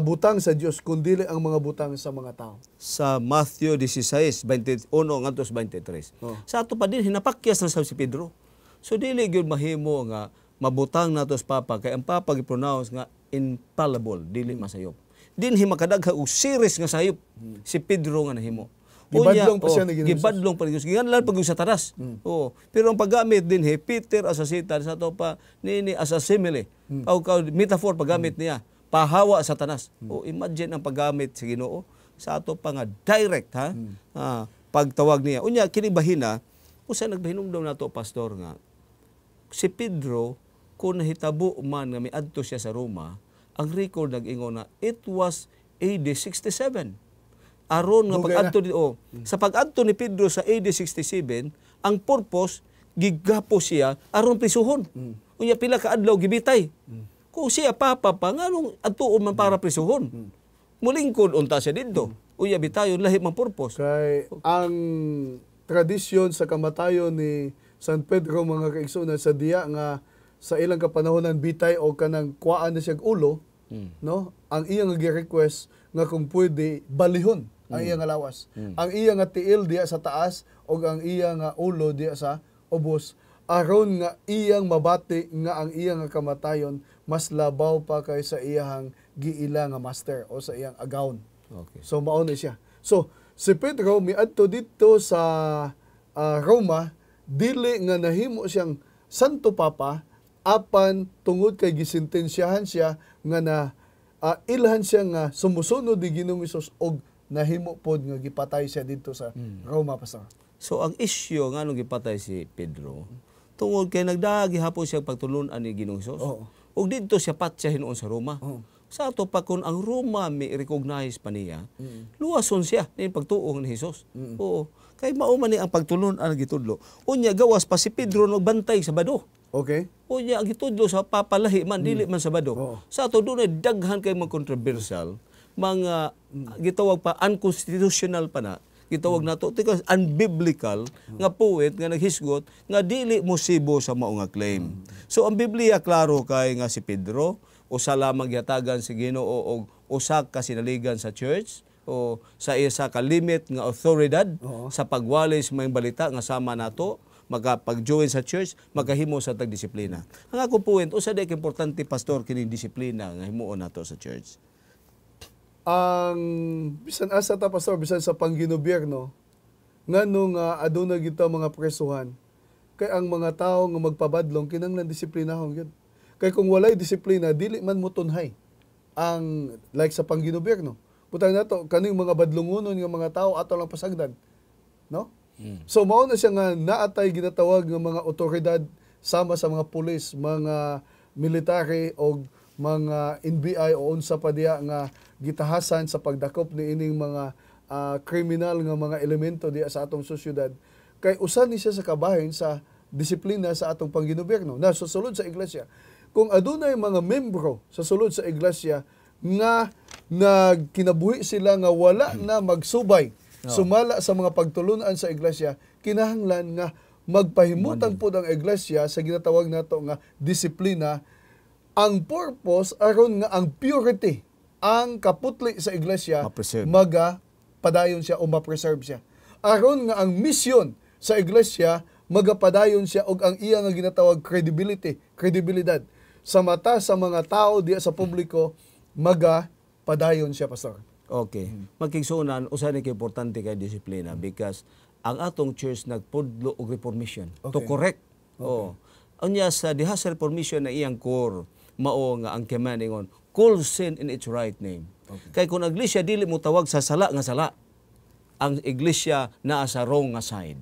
S2: butang sa Dios kundi ang mga butang sa mga tao.
S1: Sa Matthew 16:21 ngadto 23. Sa ato pa din hinapakyas na sa si Pedro. So dili gyud mahimo nga mabutang nato sa Papa kay ang Papa gi-pronounce nga infallible, dili masayop. Dinhi makadagha og series nga sayop si Pedro nga nahimo.
S2: Gibadlong pa siya ni Ginoong
S1: Gibadlong pa ni Ginoong. Gikanlan pag sa taras. Oo. Pero ang paggamit din Peter as a sitan sa to pa nini as a simile. O metaphor paggamit niya. Pahawa sa tanas. O imagine ang paggamit sa Ginoo sa ato pa nga direct pagtawag niya. Unya kini bahina usa nagbahinumdom nato pastor nga si Pedro kung nahitabo man nga miadto siya sa Roma, ang record nag-ingon na it was AD 67. Aron nga pag-adto sa pag-adto ni Pedro sa AD 67, ang purpose gigapo siya aron prisuhon. Unya pila ka adlaw gibitay. Kung siya papa pa nganong adtuon man para prisuhon. Mulingkod unta siya didto. Unya bitayon lahi man purpose.
S2: Kay ang tradisyon sa kamatayon ni San Pedro mga kaigsunan sa diya nga sa ilang kapanahonan bitay o kanang kuhaan na siyang ulo, no? Ang iyang gi-request nga kung pwede balihon ang iyang lawas. Ang iyang nga tiil diya sa taas o ang iyang ulo diya sa ubos aron nga iyang mabati nga ang iyang kamatayon mas labaw pa kay sa iyang giila nga master o sa iyang agawon.
S1: Okay.
S2: So mao na siya. So si Pedro miadto dito sa Roma dili nga nahimo siyang Santo Papa apan tungod kay gisintensyahan siya nga na ilhan siya nga sumusunod ni Ginoong Hesus og nahimo pod nga gipatay siya dito sa Roma pastor.
S1: So ang issue nga nung gipatay si Pedro tungod kay nagdagi hapon siya pagtulon-an ni Ginoong Hesus. Og didto siya patya hinuon sa Roma. Sa ato pa kung ang Roma may recognize pa niya, luwason siya ni pagtuong ni Hesus. Oo. Kay mao man ni ang pagtulon-an gitudlo. Unya gawas pa si Pedro nagbantay sa bado.
S2: Okay?
S1: Unya ang gitudlo sa papalahi man dili man sa bado. Sa ato dunay daghan kay mga controversial, mga gitawag pa unconstitutional pa na. Gitawag nato because unbiblical nga poet nga naghisgot nga dili mosibo sa mao nga claim. So ang Biblia klaro kay nga si Pedro usa lamang gihatagan si Ginoo og usa ka sinaligan sa church o sa isa ka limit nga authority sa pagwali sa mga balita nga sama nato magapag-join sa church magahimo sa tagdisiplina. Ang ako point usa day importante pastor kini disiplina nga himuon nato sa church.
S2: Ang bisan asa ta pastor bisan sa pangginobierno nganong aduna kita mga presuhan kay ang mga tawo nga magpabadlong kinahanglan disiplinahon gyud. Kay kung walay disiplina dili man mutunhay ang like sa pangginobierno. Putang nato kaning mga badlongonon nga mga tawo ato lang pasagdan. No? So mao na siya nga naatay ginatawag nga mga otoridad sama sa mga pulis, mga military o mga NBI o unsa pa diya nga gitahasan sa pagdakop ni ining mga kriminal nga mga elemento diya sa atong sosyedad. Kay usa ni siya sa kabahin sa disiplina sa atong pangginobierno na susulod sa iglesia. Kung adunay mga membro sa sulod sa iglesia nga nagkinabuhi sila nga wala na magsubay sumala sa mga pagtulunan sa iglesia, kinahanglan nga magpahimutan po ang iglesia sa ginatawag nato nga disiplina. Ang purpose aron nga ang purity, ang kaputli sa iglesia magapadayon siya o ma-preserve siya. Aron nga ang mission sa iglesia magapadayon siya og ang iya nga ginatawag kredibilidad sa mata sa mga tao diya sa publiko magapadayon siya pastor.
S1: Okay. Magkigsunan usa ni kay importante kay disiplina because ang atong church nagpudlo og reformation to correct. Unya sa diha sa reformation na iyang core mao nga ang command ingon call sin in its right name. Kay kung ang iglesia dili mo tawag sa sala nga sala, ang iglesia naa sa wrong nga side.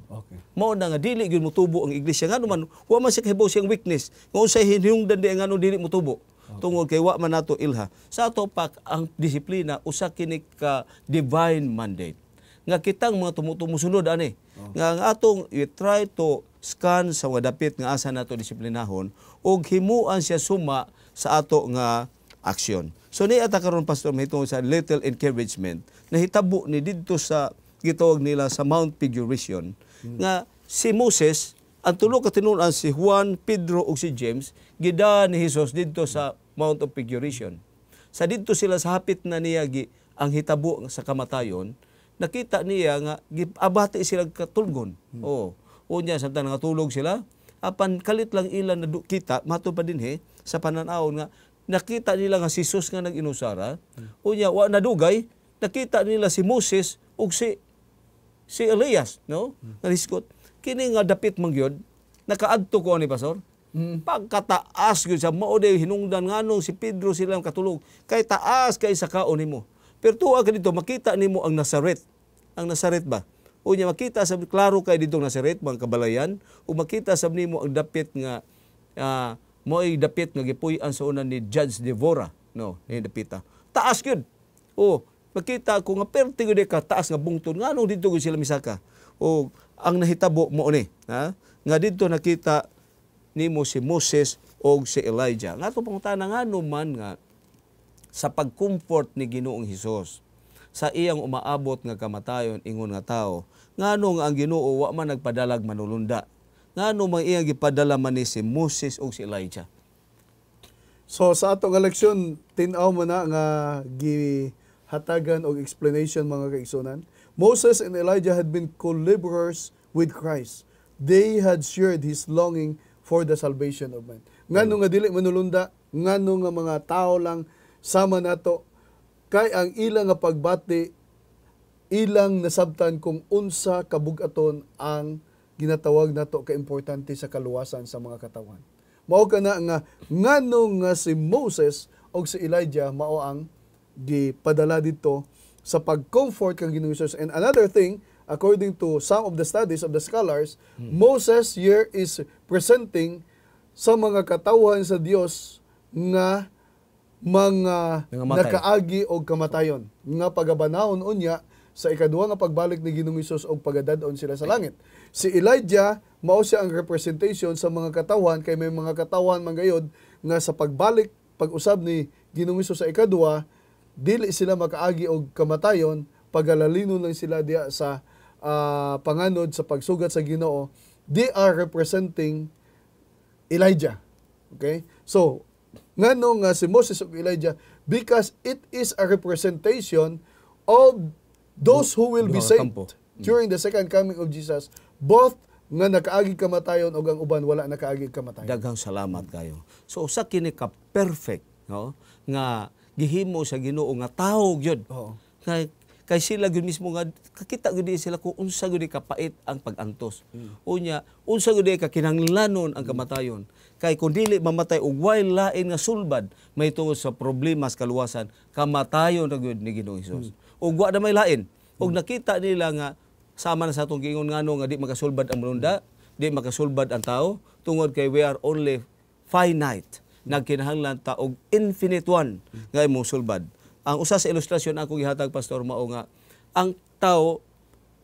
S1: Mao na nga dili gyud motubo ang iglesia ngano man wa man siya kahibaw siyang weakness nga unsay hinungdan di ngano dili motubo. Tungod kay wa man nato ilha. Sa ato pa ang disiplina usa kini ka divine mandate. Nga kitang mga tumusunod ani. Nga ang atong we try to scan sa mga dapit nga asa nato disiplinahon ug himuan siya suma sa ato nga aksyon. So ni ata karon pastor mahitungod sa little encouragement nahitabo ni didto sa gitawag nila sa Mount Figuration nga si Moses ang tulo ka tinunan si Juan, Pedro ug si James gida ni Hesus didto sa Mount of Figuration. Sa didto sila sa hapit na niya ang hitabo sa kamatayon, nakita niya nga abati sila katulgon. Unya samtang natulog sila, apan kalit lang ilan na kita mato pa dinhi sa pananawon nga nakita nila nga si Jesus nga nag-inusara. Unya wa nadugay, nakita nila si Moses ug si Elias, no? Naliskot. Kini nga dapit mangyod, nakaadto ko ni pastor. Pagkataas gyud sa mao day hinungdan nganong si Pedro silang katulog. Kay taas kay sa kaon nimo. Pero tuwa ka dito makita nimo ang Nazaret. Ang Nazaret ba? Unya makita sa klaro kay dito Nazaret mga kabalayan, ug makita sa nimo ang dapit nga mo'y dapit nga gipuy-an sa unan ni Judge Devora, no? Ni dapita. Taas gyud. Makita ko nga perti gyud ka taas nga bungton nganong dito gyud sila misaka. O ang nahitabo mo ni, nga dito nakita nimo si Moses o si Elijah. Nga ito pangutana nga man nga sa pag-comfort ni Ginoong Hesus sa iyang umaabot nga kamatayon ingon nga tao, ngano nga ang Ginoo wa man nagpadalag manulunda. Ngano man iyang gipadala man ni si Moses o si Elijah.
S2: So sa atong leksyon tin-aw mo na nga gihatagan og explanation mga kaigsunan. Moses and Elijah had been co-laborers with Christ. They had shared his longing for the salvation of man. Ngano nga dili manulunda, ngano nga mga tao lang sama nato kay ang ilang nga pagbati ilang nasabtan kung unsa kabug-aton ang ginatawag nato ka importante sa kaluwasan sa mga katawan. Mao kana nga ngano nga si Moses o si Elijah mao ang gipadala dito sa pag-comfort kang Ginoong Hesus. And another thing, according to some of the studies of the scholars, Moses here is presenting sa mga katawhan sa Dios nga mga nakaagi og kamatayon nga pagabanahon unya sa ikaduha nga pagbalik ni Ginoong Hesus og pagadadon sila sa langit. Si Elijah mao siya ang representation sa mga katawhan kay may mga katawhan man gayud nga sa pagbalik pag-usab ni Ginoong Hesus sa ikaduha dili sila makaagi og kamatayon, pagalalinon lang sila diya sa panganod sa pagsugat sa Ginoo. They are representing Elijah. Okay? So, ngano nga si Moses ug Elijah because it is a representation of those who will be saved during the second coming of Jesus, both nga nakaagi kamatayon ug ang uban wala nakaagi kamatayon.
S1: Daghang salamat kayo. So usa kini ka perfect, no? Nga gihimo sa Ginoo nga tawo gyud. Kay sila gyud mismo nga kakita gyud sila kung unsa gyud kapait ang pag-antos. Unya, unsa gyud ka kinahanglanon ang kamatayon. Kay kun dili mamatay og way lain nga sulbad may tungod sa problema sa kaluwasan, kamatayon ra gyud ni Ginoong Hesus. Ug wa na may lain. Ug nakita nila nga sama na sa atong giingon ngano nga di makasulbad ang mulunda, di makasulbad ang tao tungod kay we are only finite. Nagkinahanglan ta og infinite one nga imong sulbad. Ang usa sa ilustrasyon ako gihatag pastor mao nga ang tao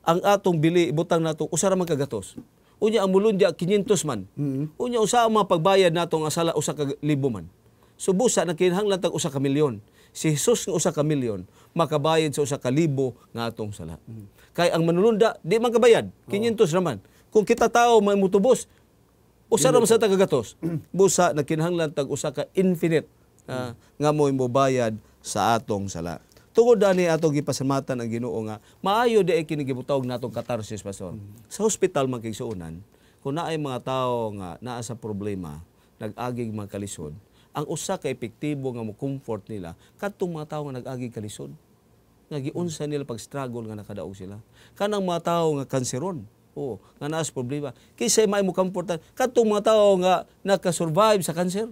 S1: ang atong bili ibutang nato usa ra man ka gatos. Unya ang mulundya 500 man. Unya usa ang mga pagbayad nato nga sala usa ka libo man. So busa nagkinahanglan tag usa ka milyon. Si Jesus nga usa ka milyon makabayad sa usa ka libo nga atong sala. Kay ang manulunda di man kabayad 500 raman. Kung kita tao may mutubos usa ra man sa tagagatos. Busa nagkinahanglan tag usa ka infinite nga mo'y mobayad sa atong sala. Tungod ani atong gipasalamatan ang Ginoo nga maayo di ay kini gibutawag natong katarsis pastor. Sa hospital man kay suunan, kung naay mga tawo nga naa sa problema, nag-agig mga kalisod, ang usa ka epektibo nga mo comfort nila kadtong mga tawo nga nag-agig kalisod. Nga giunsa nila pag-struggle nga nakadaog sila. Kanang mga tawo nga kanseron, nga naa sa problema. Kisay may mo comfortan kadtong mga tawo nga naka-survive sa cancer.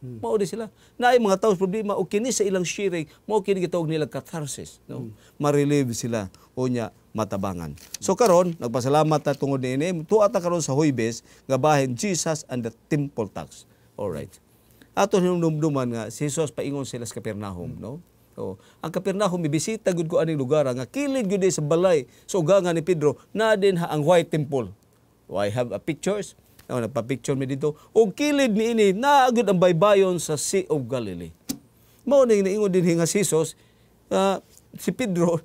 S1: Mao di sila. Naay mga tawo problema o kini sa ilang shiring, mao kini gitawag nila catharsis, no? Ma-relieve sila unya matabangan. So karon nagpasalamat ta tungod niini, tuwa ta karon sa Huwebes nga bahin Jesus and the temple tax. All right. Ato hinumduman nga si Jesus paingon sila sa Capernaum, no? So, ang Capernaum mibisita gud ko aning lugar nga kilid gud sa balay sa ugangan ni Pedro na din ha ang White Temple. So, I have a pictures. Nagpa-picture mi dito. O kilid ni ini naagud ang baybayon sa Sea of Galilee. Mao ning niingon din nga si Jesus, si Pedro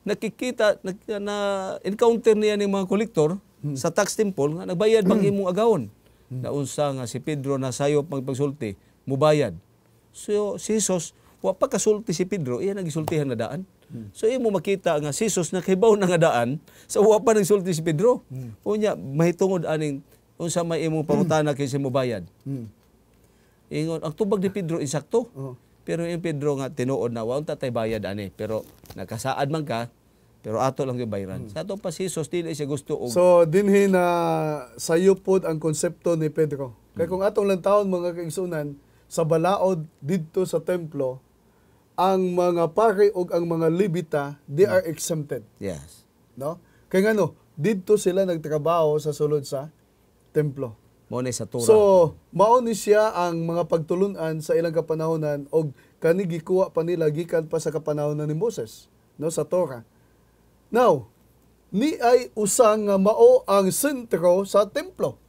S1: nakikita na encounter niya ni mga kolektor sa tax temple nga nagbayad bang imong agawon. Naunsa nga si Pedro na sayop magpagsulti, mubayad. So si Jesus wa pa kasulti si Pedro, iya nagisultihan na daan. So imo makita nga si Jesus nakahibaw na nga daan sa wa pa nagsulti si Pedro. Unya mahitungod aning unsa may imong pangutana kay si mubayad. Ingon ang tubag ni Pedro insakto. Pero yung Pedro nga tinuod na wa unta tay bayad ani, pero nakasaad man ka, pero ato lang yung bayaran. Sa ato pa si Jesus dili siya gusto og
S2: So dinhi na sayo pod ang konsepto ni Pedro. Kay kung atong lang taon mga kaigsunan sa balaod didto sa templo, ang mga pare ug ang mga Levita, they are exempted,
S1: yes.
S2: no? Kay ngano, didto sila nagtrabaho sa sulod sa templo.
S1: Mo ni sa Torah.
S2: So, mao ni siya ang mga pagtulunan sa ilang kapanahonan og kani gikuha pa nila gikan pa sa kapanahonan ni Moses, no, sa Torah. Now, ni ay usang nga mao ang sentro sa templo.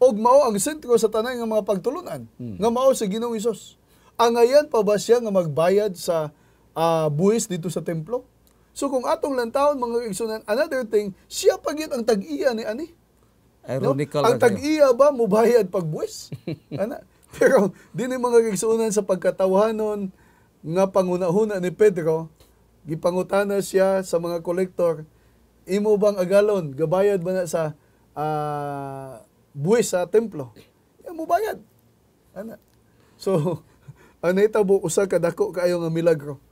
S2: Og mao ang sentro sa tanan nga mga pagtulunan, nga mao si Ginoong Hesus. Angayan pa ba siya nga magbayad sa buwis dito sa templo? So kung atong lantawon mga kaigsunan, another thing, siya pa gyud ang tag-iya ni ani.
S1: Ironical
S2: Ang tag-iya ba mubayad pag buwis? Ana. Pero dinhi mga kaigsunan sa pagkatawhanon nga pangunahuna ni Pedro, gipangutana siya sa mga kolektor, imo bang agalon gabayad ba na sa buwis sa templo? Ya mubayad. Ana. So ang nahitabo usa ka dako kaayo nga milagro.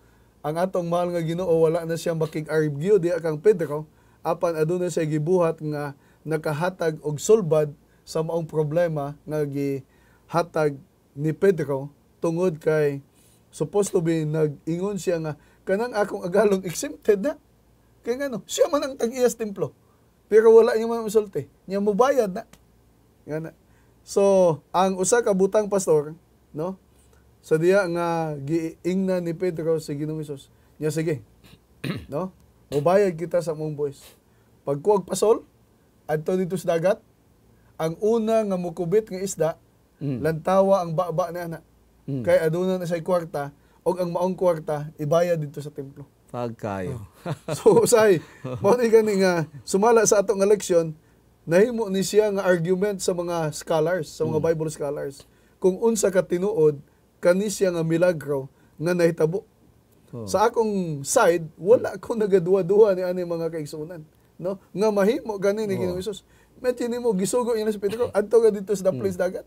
S2: Ang atong mahal nga Ginoo wala na siyang makig-argue diha kang Pedro, apan aduna siya gibuhat nga nakahatag og sulbad sa maong problema nga gihatag ni Pedro tungod kay supposed to be nag-ingon siya nga kanang akong agalon exempted na. Kay ngano, siya man ang tag-iyas templo. Pero wala niya man masulti. Niya mobayad na. Ngana. So, ang usa ka butang pastor, no? Sa diya nga giingna ni Pedro sa Ginoong Hesus. Niya sige. No? Mobayad kita sa mong buwis. Pagkuwag pasol, adto dito sa dagat, ang una nga mukubit nga isda, lantawa ang baba ni ana. Kay aduna na say kwarta, og ang maong kwarta ibayad dito sa templo.
S1: pagkayo.
S2: So usay, mao ni gani nga sumala sa atong eleksyon, nahimo ni siya nga argument sa mga scholars, sa mga Bible scholars, kung unsa ka tinuod kani siya nga milagro nga nahitabo. Sa akong side, wala ko nagaduwa-duwa ni ani mga kaigsunan, no? Nga mahimo gani ni Ginoong Hesus. Medyo nimo gisugo ina sa Pedro, adto ka dito sa daplis dagat.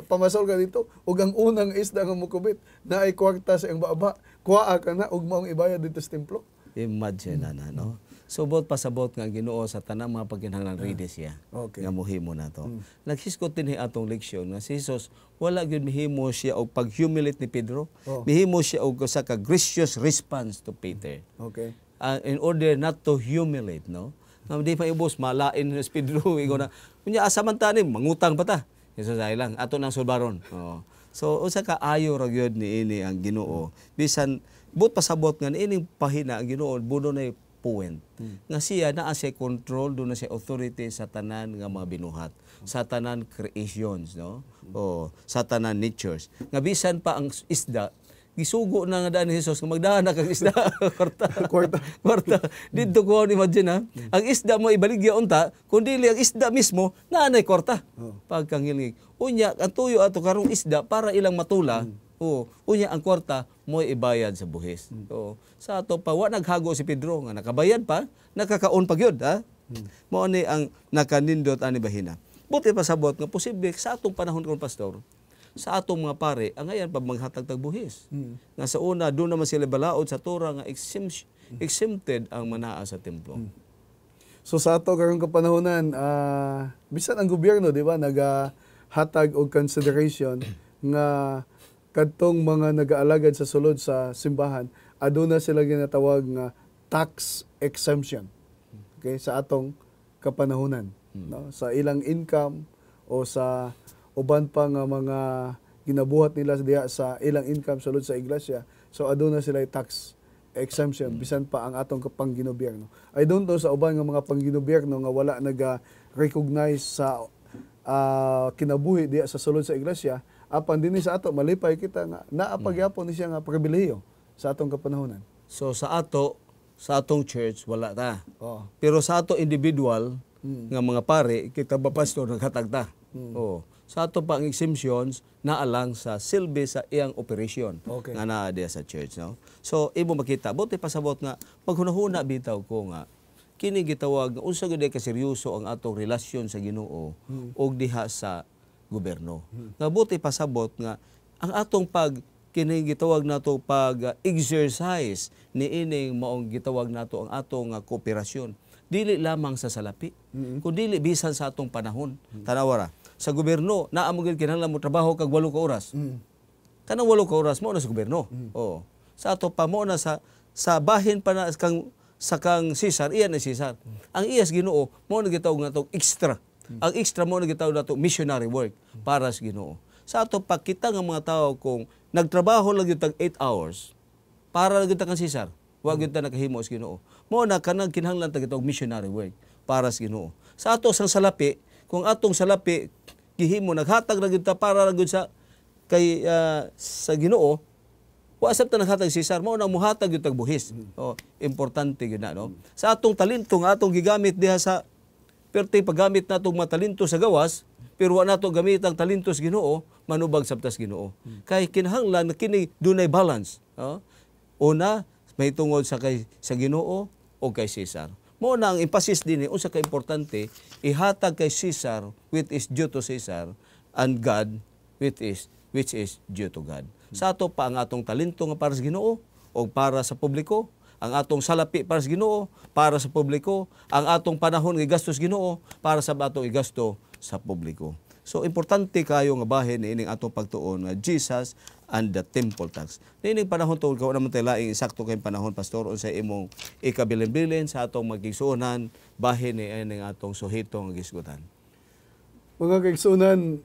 S2: Pamasol ka dito, ug ang unang isda nga mukubit na ay kwarta sa iyang baba, kuha ka na ug maong ibayad dito sa templo.
S1: Imagine na, no? Subot pasabot nga Ginoo sa tanang mga pagkinahanglan ready siya.
S2: Okay.
S1: Nga mohimo na to. Naghiskot din atong leksyon nga si Jesus wala gyud mihimo siya og pag-humiliate ni Pedro. Mihimo siya og sa ka gracious response to Peter.
S2: Okay.
S1: In order not to humiliate, no? Nga di pa ibos malain si Pedro ingon na kunya asamantanim mangutang pa ta. Jesus ay lang ato nang sulbaron. So usa ka ayo ra gyud ni ini ang Ginoo. Bisan but pasabot nga ining pahina ang Ginoo buno na point. Nga siya naa siya control, doon na siya authority sa tanan nga mga binuhat, sa tanan creations, no? O sa tanan natures. Nga bisan pa ang isda, gisugo na nga daan ni Jesus nga magdahan na kang isda kwarta. Dito ko imagine ha. Ang isda mo ibaligya unta, kundi ang isda mismo naanay kwarta. Pagkangilngig. Unya ang tuyo ato karong isda para ilang matula. Unya ang kwarta mo ibayad sa buhis. Sa ato pa wa naghago si Pedro nga nakabayad pa, nakakaon pa gyud ha. Mao ni ang nakanindot ani bahina. Buti pasabot nga posible sa atong panahon kon pastor, sa atong mga pare ang ayan pa maghatag tag buhis. Nga sa una doon naman sila balaod sa Torah nga exempted ang manaa sa templo.
S2: So sa ato karong kapanahonan, bisan ang gobyerno, di ba, nagahatag og consideration nga kadtong mga nag-aalagad sa sulod sa simbahan, aduna sila ginatawag nga tax exemption. Okay, sa atong kapanahonan, no? Sa ilang income o sa uban pa nga mga ginabuhat nila diha sa ilang income sulod sa iglesia. So aduna sila tax exemption bisan pa ang atong panggobyerno. I don't know sa uban nga mga panggobyerno nga wala naga-recognize sa kinabuhi diha sa sulod sa iglesia. Apan dinhi sa ato malipay kita nga naapagyapon ni siya nga pribilehiyo sa atong kapanahonan.
S1: So sa ato sa atong church wala ta.
S2: Oh.
S1: Pero sa ato individual nga mga pare, kita ba pastor naghatag ta. Oo. Sa ato pang exemptions naalang sa silbi sa iyang operation
S2: Okay.
S1: nga naa diya sa church, no. So imo makita buti pasabot nga maghunahuna bitaw ko nga kini gitawag unsa gyud ka seryoso ang atong relasyon sa Ginoo ug diha sa gobyerno. Nga buti pasabot nga ang atong kini gitawag nato pag-exercise niining maong gitawag nato ang atong kooperasyon. Dili lamang sa salapi, kundi bisan sa atong panahon. Tanawara, sa gobyerno, naa mo gid kinahanglan mo trabaho kag 8 ka oras. Kanang 8 ka oras mo na sa gobyerno. Oo. Sa ato pa mo na sa bahin pa na sa kang Cesar, iyan na Cesar. Ang iyas Ginoo mo na gitawag nato extra. Ang extra mo na gitawag nato missionary work para sa Ginoo. Sa ato pa kita nga mga tao kung nagtrabaho lang yung 8 hours para lang kang Cesar, wag yung nakahimo sa Ginoo. Mo na kanang kinahanglan ta gitawag missionary work para sa Ginoo. Sa ato sang salapi, kung atong salapi gihimo naghatag ra gyud ta para ra gyud sa kay sa Ginoo, wa asab ta naghatag Cesar, mo na muhatag gyud tag buhis. Oh, importante gyud na, no. Sa atong talento nga atong gigamit diha sa perti paggamit natong mga talento sa gawas, pero wa nato gamit ang talento sa Ginoo, manubag sabtas Ginoo. Kay kinahanglan na kini dunay balance. Una, may tungod sa Ginoo o kay Cesar. Mo na ang emphasis din unsa ka importante ihatag kay Cesar which is due to Cesar and God which is due to God. Sa ato pa ang atong talento nga para sa Ginoo o para sa publiko, ang atong salapi para sa Ginoo, para sa publiko, ang atong panahon nga gastos Ginoo para sa atong igasto sa publiko. So importante kayo nga bahin ining atong pagtuon nga Jesus and the temple tax. Nining panahon to ko naman tayo laing eksakto kay panahon pastor unsay imong ikabilin-bilin sa atong magigsuonan bahin ni ining atong suhito nga gisgutan.
S2: Mga kaigsunan,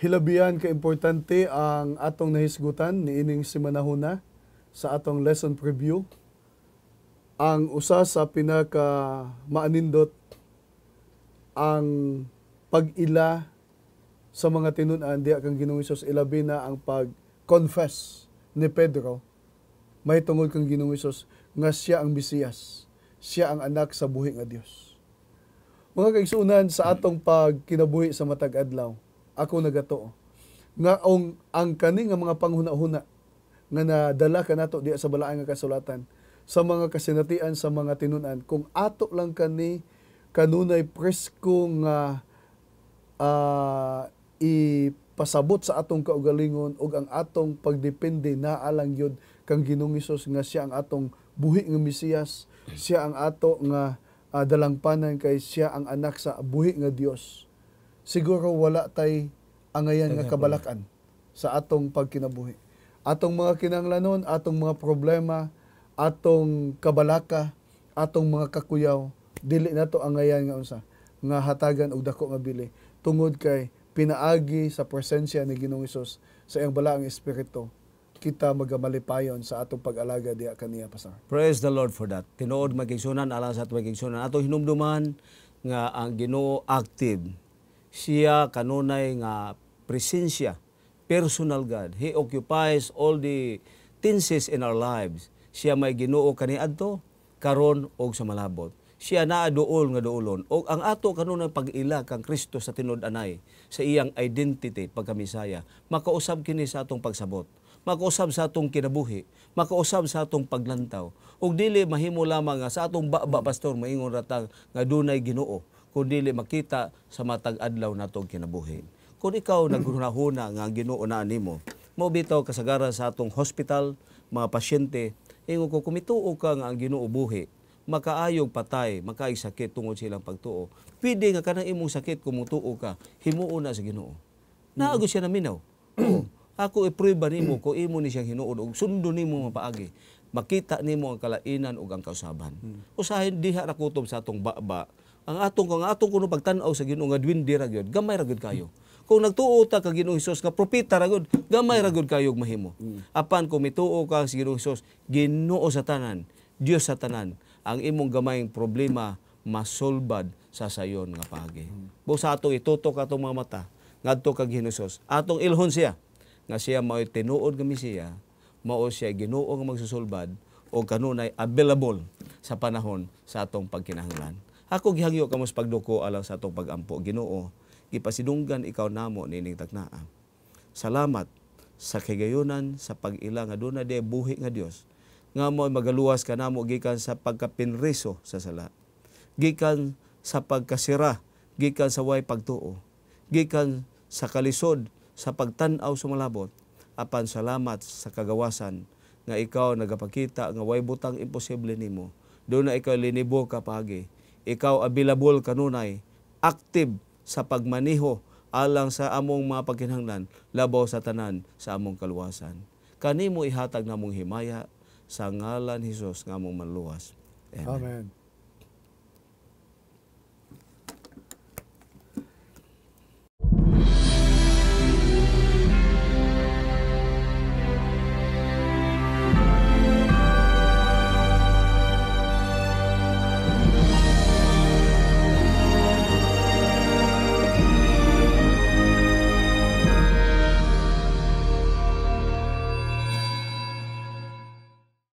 S2: hilabihan ka importante ang atong nahisgutan niining simanahuna sa atong lesson preview. Ang usa sa pinaka maanindot ang pag-ila sa mga tinun-an diha kang Ginoong Hesus, ilabi na ang pag-confess ni Pedro may tungod kang Ginoong Hesus nga siya ang Mesiyas, siya ang anak sa buhi nga Dios. Mga kaigsunan, sa atong pagkinabuhi sa matag adlaw, ako nagatuo nga ang kani nga mga panghuna-huna nga nadala kanato diha sa balaang nga kasulatan sa mga kasinatian sa mga tinun-an, kung ato lang kani kanunay presko nga ipasabot sa atong kaugalingon ug ang atong pagdepende naa lang yun kang Ginoong Hesus nga siya ang atong buhi nga Mesiyas, siya ang ato nga dalangpanan kay siya ang anak sa buhi nga Dios. Siguro wala tay angayan nga kabalakan sa atong pagkinabuhi. Atong mga kinahanglanon, atong mga problema, atong kabalaka, atong mga kakuyaw, dili nato angayan nga unsa nga hatagan og dako nga bili tungod kay pinaagi sa presensya ni Ginoong Hesus sa iyang balaang espiritu, kita magamalipayon sa atong pag-alaga diha kaniya, Pastor.
S1: Praise the Lord for that. Tinuod magigsunan alang sa atong magigsunan. Atong hinumduman nga ang Ginoo active. Siya kanunay nga presensya, personal God. He occupies all the tenses in our lives. Siya may Ginoo kaniadto, karon og sa malabot. Siya naa duol nga duolon. O ang ato kanunay pag-ila kang Kristo sa tinud-anay, sa iyang identity pagkamisaya, makausab kini sa atong pagsabot, makausab sa atong kinabuhi, makausab sa atong paglantaw. Ug dili mahimo lamang nga sa atong baba pastor maingon ratang nga dunay Ginoo, kun dili makita sa matag adlaw natong kinabuhi. Kung ikaw naghunahuna nga ang Ginoo na nimo, mo bitaw kasagaran sa atong hospital, mga pasyente, ingon ko kumituo ka nga ang Ginoo buhi, makaayog patay, makaay sakit tungod silang pagtuo. Pwede nga kanang imong sakit kung mutuo ka, himuon na sa Ginoo. Naago siya na minaw. Ako i-prueba nimo ko imo ni siyang hinuod og sundo nimo mapaagi. Makita nimo ang kalainan ug ang kausaban. Usahin diha ra kutob sa atong baba. Ang atong kuno pagtan-aw sa Ginoo nga dwindi ra gyud, gamay ra gyud kayo. Kung nagtuo ta kag Ginoong Hesus nga propeta ra gyud, gamay ra gyud kayo og mahimo. Apan kung mituo ka sa Ginoong Hesus, Ginoo sa tanan, Dios sa tanan, ang imong gamayng problema masolbad sa sayon nga paagi. Sa atong itutok atong mga mata ngadto kag Ginoong Hesus, atong ilhon siya nga siya mao tinuod nga Mesiya, mao siya Ginoo nga magsusulbad o kanunay available sa panahon sa atong pagkinahanglan. Ako gihangyo kamo sa pagduko alang sa atong pagampo. Ginoo, gipasidunggan ikaw namo nining taknaa. Salamat sa kagayunan sa pag-ila nga doon na di buhi nga Dios nga mo magaluwas ka namo gikan sa pagkapinriso sa sala, gikan sa pagkasira, gikan sa way pagtuo, gikan sa kalisod sa pagtan-aw sa malabot. Apan salamat sa kagawasan nga ikaw nagapakita nga way butang imposible nimo. Doon na ikaw linibo ka pagi, ikaw available kanunay, active sa pagmaniho alang sa among mga pagkinahanglan labaw sa tanan sa among kaluwasan. Kanimo ihatag namong himaya sa ngalan Hesus nga among manluwas. Amen.
S2: Amen.